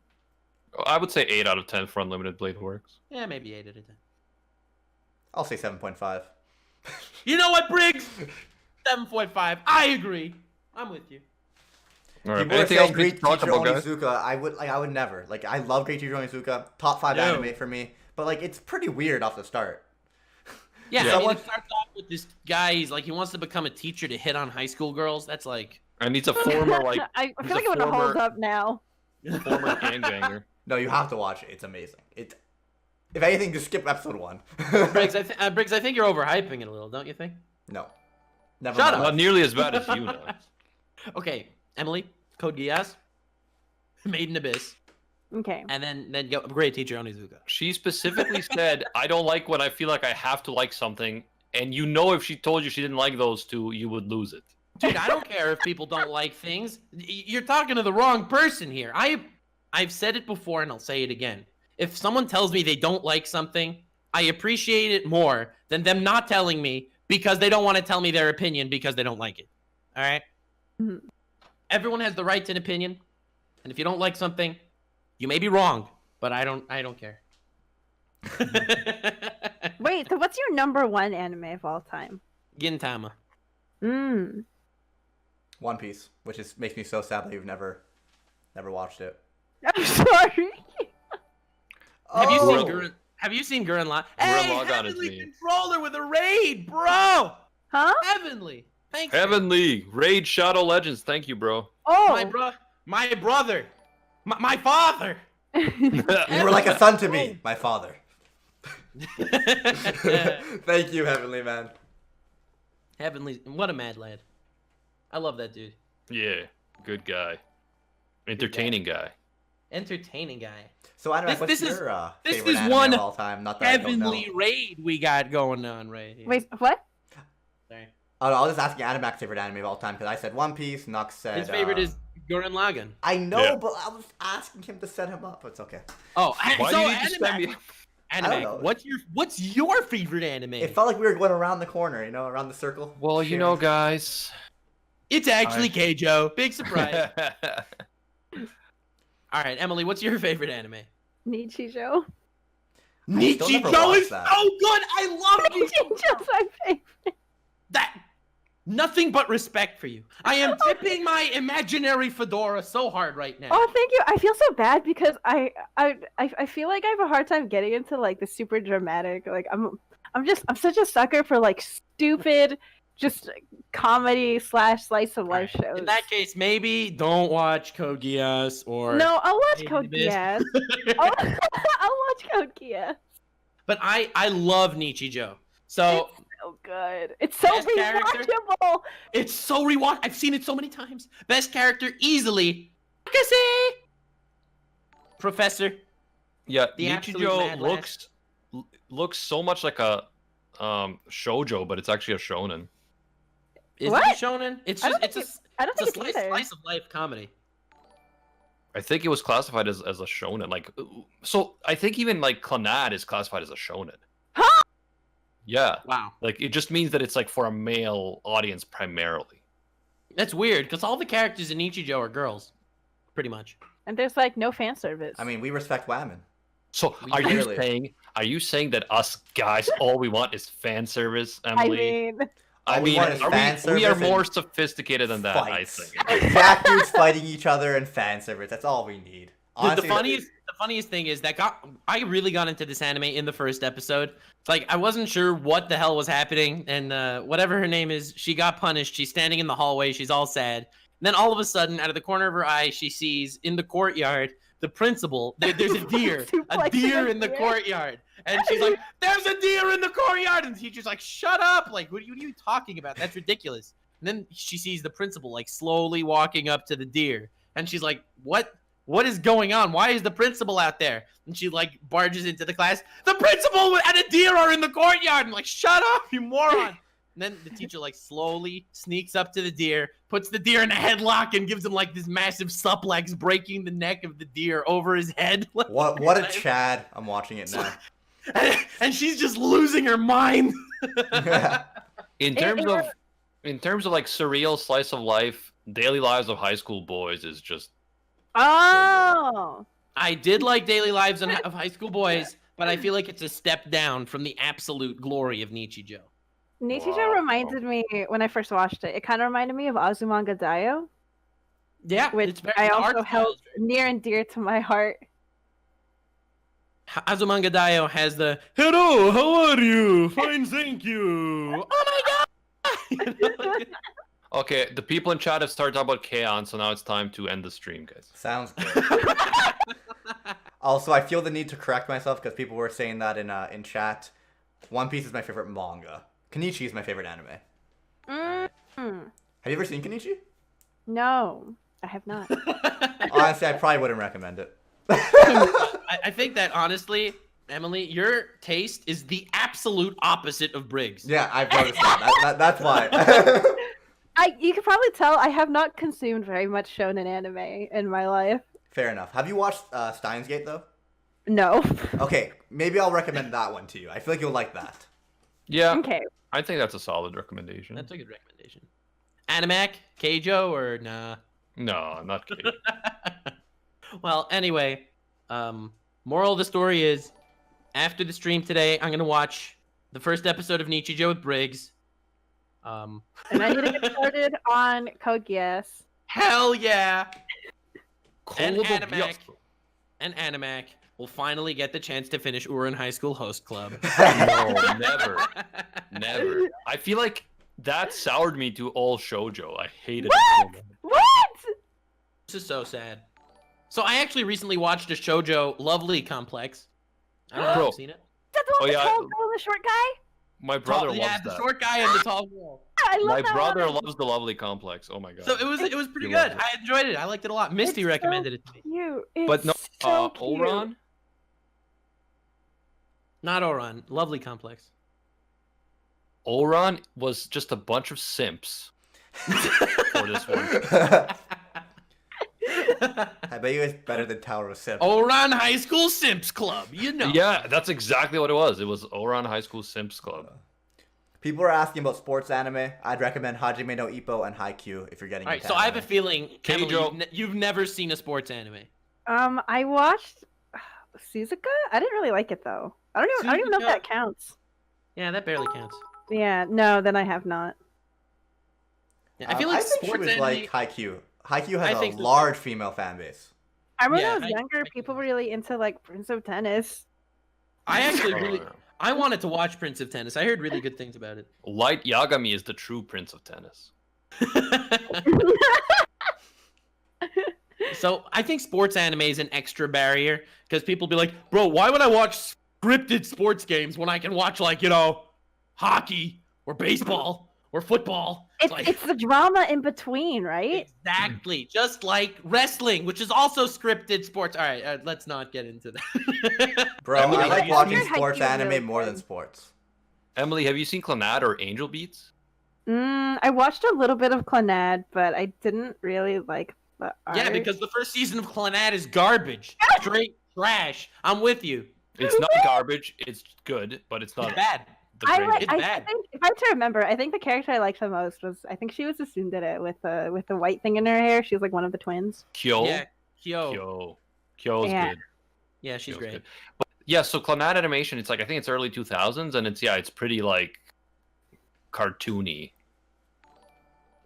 I would say 8 out of 10 for Unlimited Blade Works. Yeah, maybe 8 out of 10. I'll say 7.5. You know what, Briggs? 7.5. I agree. I'm with you. All right. People Anything else Great to talk Teacher about, guys? Onizuka, I would never. Like, I love Great Teacher Onizuka. Top 5 anime for me. But like, it's pretty weird off the start. Yeah, I mean, it starts off with this guy. He's like, he wants to become a teacher to hit on high school girls. That's like, and he's a former like. I feel like it would hold up now. Former gangbanger. No, you have to watch it. It's amazing. If anything, just skip episode 1. Briggs, I think you're overhyping it a little, don't you think? No, never. Shut up. Not nearly as bad as you know. Okay, Emily, Code Geass, Made in Abyss. Okay. And then go Great Teacher Onizuka. She specifically said, I don't like when I feel like I have to like something, and if she told you she didn't like those two, you would lose it. Dude, I don't care if people don't like things. You're talking to the wrong person here. I've said it before, and I'll say it again. If someone tells me they don't like something, I appreciate it more than them not telling me because they don't want to tell me their opinion because they don't like it. All right? Mm-hmm. Everyone has the right to an opinion, and if you don't like something, you may be wrong, but I don't care. Wait, so what's your number 1 anime of all time? Gintama. One Piece, which makes me so sad that you've never watched it. I'm sorry. Have you seen Gurren Lagann? Gurren Lagann is Heavenly me. Controller with a raid, bro! Huh? Heavenly. Thanks. Heavenly Raid Shadow Legends. Thank you, bro. Oh. My brother. My father. You were like a son to me, my father. Thank you, Heavenly Man. Heavenly, what a mad lad. I love that dude. Yeah, good guy. Entertaining guy. Entertaining guy. So, Animac, what's This your is favorite anime one of all time? Not that I don't know. Heavenly raid we got going on right here. Wait, what? Sorry. Oh, I was just asking Animac's favorite anime of all time because I said One Piece, Nux said... His favorite is Gurren Lagann. I know, Yeah. but I was asking him to set him up. It's okay. Oh, Why so do you need to spend me? I don't Animac, know. what's your favorite anime? It felt like we were going around the corner, you know, around the circle. Well, you know, guys. It's actually Keijo. Big surprise. All right, Emily, what's your favorite anime? Nichijou. still never Nichijou watched is that. so good. I love Nichijou. Nichijou's my favorite. That nothing but respect for you. I am tipping my imaginary fedora so hard right now. Oh, thank you. I feel so bad because I feel like I have a hard time getting into like the super dramatic. Like I'm such a sucker for like stupid, just comedy / slice of life shows. In that case, maybe don't watch Code Geass or No, I'll watch Hey, Code Miss. Geass. I'll watch Code Geass. But I love Nichijou. So So good. It's so Best character? rewatchable. it's so rewatch. I've seen it so many times. Best character easily. Akase! Professor. Yeah, The absolute Nichijou mad looks so much like a shoujo, but it's actually a shonen. Is What? it a shonen? It's I just don't it's I don't a think it's either. slice of life comedy. I think it was classified as a shonen. Like, so I think even like Clannad is classified as a shonen. Huh? Yeah, Wow. like it just means that it's like for a male audience primarily. That's weird because all the characters in Nichijou are girls, pretty much. And there's like no fan service. I mean, we respect women. So We clearly- are you saying that us guys all we want is fan service, I Emily? mean, All we want is fan we are service more and sophisticated than that, fights. I think. Jack dudes fighting each other and fan service. That's all we need. Honestly, The funniest thing is that I really got into this anime in the first episode. It's like I wasn't sure what the hell was happening, and whatever her name is, she got punished. She's standing in the hallway. She's all sad. And then all of a sudden, out of the corner of her eye, she sees in the courtyard the principal. There's a deer, Suplexing in the deer. courtyard, and she's like, "There's a deer in the courtyard," and the teacher's like, "Shut up! Like, what are you talking about? That's ridiculous." And then she sees the principal like slowly walking up to the deer, and she's like, "What? What is going on? Why is the principal out there?" And she like barges into the class. The principal and a deer are in the courtyard. I'm like, "Shut up, you moron!" And then the teacher like slowly sneaks up to the deer, puts the deer in a headlock, and gives him like this massive suplex, breaking the neck of the deer over his head. what a Chad. I'm watching it now. And she's just losing her mind. In terms of like surreal slice of life, Daily Lives of High School Boys is just oh, I did like Daily Lives of High School Boys, but I feel like it's a step down from the absolute glory of Nichijou. Nichijou Wow. reminded me when I first watched it. It kind of reminded me of Azumanga Daioh, Yeah, which it's very, I the art also style held is very- near and dear to my heart. Azumanga Daioh has the "Hello, how are you? Fine, thank you." Oh my god! okay. The people in chat have started talking about K-On!, so now it's time to end the stream, guys. Sounds good. Also, I feel the need to correct myself because people were saying that in chat. One Piece is my favorite manga. Kenichi is my favorite anime. Mm. Have you ever seen Kenichi? No, I have not. Honestly, I probably wouldn't recommend it. I think that honestly, Emily, your taste is the absolute opposite of Briggs. Yeah, I've noticed that. That's why. You can probably tell I have not consumed very much shonen anime in my life. Fair enough. Have you watched Steins Gate though? No. Okay, maybe I'll recommend that one to you. I feel like you'll like that. Yeah, Okay. I think that's a solid recommendation. That's a good recommendation. Animac, Keijo, or nah? No, not K. Well, anyway, moral of the story is, after the stream today, I'm gonna watch the first episode of Nichijou with Briggs. And I need to get started on Code Geass. Hell yeah! And Cold Animac. Bios. And Animac will finally get the chance to finish Ouran High School Host Club. No, never. Never. I feel like that soured me to all shoujo. I hated it so much. What? This is so sad. So I actually recently watched a shoujo, Lovely Complex. I don't know if Bro. you've seen it. Is that the one with Oh, the yeah. tall girl and the short guy? My brother loves yeah, that. the short guy and the tall girl. I love My that brother one. loves the Lovely Complex. Oh my god. So it was pretty He good. loves it. I enjoyed it. I liked it a lot. Misty It's recommended it to me. Cute. It's But no, so cute. Oran. Not Oran. Lovely Complex. Oran was just a bunch of simps for this one. I bet you it's better than Tower of Sip. Oran High School Simps Club. You know. Yeah, that's exactly what it was. It was Oran High School Simps Club. People are asking about sports anime. I'd recommend Hajime no Ippo and Haikyuu if you're getting All right. into So I have a anime. feeling, Emily, Keijo. you've never seen a sports anime. I watched Suzuka. I didn't really like it though. I don't even know if Suzuka? that counts. Yeah, that barely counts. Yeah, no, then I have not. Yeah, I feel like I think she sports was anime. like Haikyuu. Haikyuu I has a think so, too. large female fan base. I remember Yeah, when I was younger, people were really into like Prince of Tennis. I actually really, Oh. I wanted to watch Prince of Tennis. I heard really good things about it. Light Yagami is the true Prince of Tennis. So I think sports anime is an extra barrier because people be like, bro, why would I watch scripted sports games when I can watch like, hockey or baseball or football? It's the drama in between, right? Exactly. Just like wrestling, which is also scripted sports. All right, let's not get into that. Bro, Emily, I like have you watching seen- sports Haikyuu is anime really more than good. sports. Emily, have you seen Clannad or Angel Beats? I watched a little bit of Clannad, but I didn't really like the art. Yeah, because the first season of Clannad is garbage. Straight trash. I'm with you. It's not garbage. It's good, but it's not It's bad. the I greatest. like. It's I bad. think if I have to remember, I think the character I liked the most was I think she was the tsundere with the white thing in her hair. She was like one of the twins. Kyo. Yeah, Kyo. Kyo. Kyo's Yeah. good. Yeah, she's Kyo's great. good. But yeah, so Clannad animation, it's like I think it's early 2000s, and it's pretty like cartoony.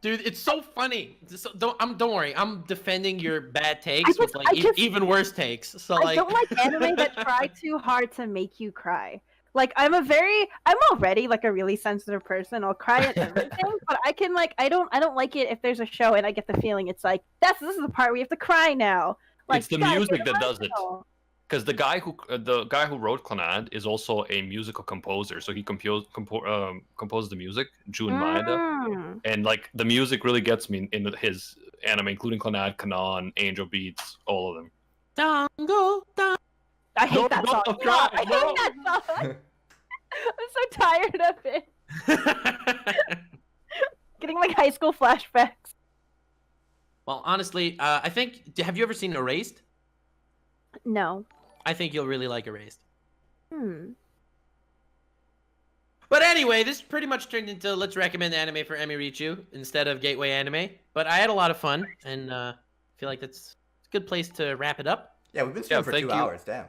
Dude, it's so funny. Don't worry. I'm defending your bad takes with just- like I just- even worse takes. So I like, don't like anime that try too hard to make you cry. Like I'm already like a really sensitive person. I'll cry at everything, but I can like I don't like it if there's a show and I get the feeling it's like this is the part we have to cry now. Like It's the guys, music get that does it. emotional. Because the guy who wrote Clannad is also a musical composer, so he composed the music, Jun Maeda, Mm. and like the music really gets me in his anime, including Clannad, Kanon, Angel Beats, all of them. Tango, tango. I hate that No, song. no, Yeah, I no. hate that song. I'm so tired of it. Getting like high school flashbacks. Well, honestly, I think. Have you ever seen Erased? No. I think you'll really like Erased. Hmm. But anyway, this pretty much turned into let's recommend anime for Emirichu instead of Gateway Anime. But I had a lot of fun, and feel like that's a good place to wrap it up. Yeah, we've been streaming for thank 2 you. hours. Damn.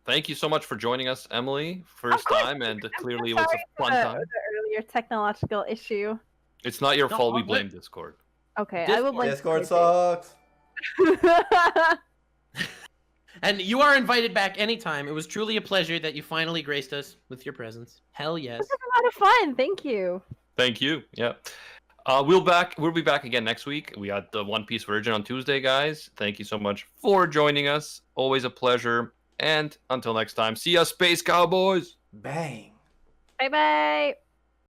Thank you so much for joining us, Emily. First course. time, and I'm clearly it so was sorry a fun for time. the earlier technological issue. It's not your No, fault. We but- blame Discord. Okay, I will blame Discord Discord. sucks. And you are invited back anytime. It was truly a pleasure that you finally graced us with your presence. Hell yes. This was a lot of fun. Thank you. Thank you. Yeah. We'll be back again next week. We got the One Piece Virgin on Tuesday, guys. Thank you so much for joining us. Always a pleasure. And until next time, see ya, Space Cowboys. Bang. Bye bye.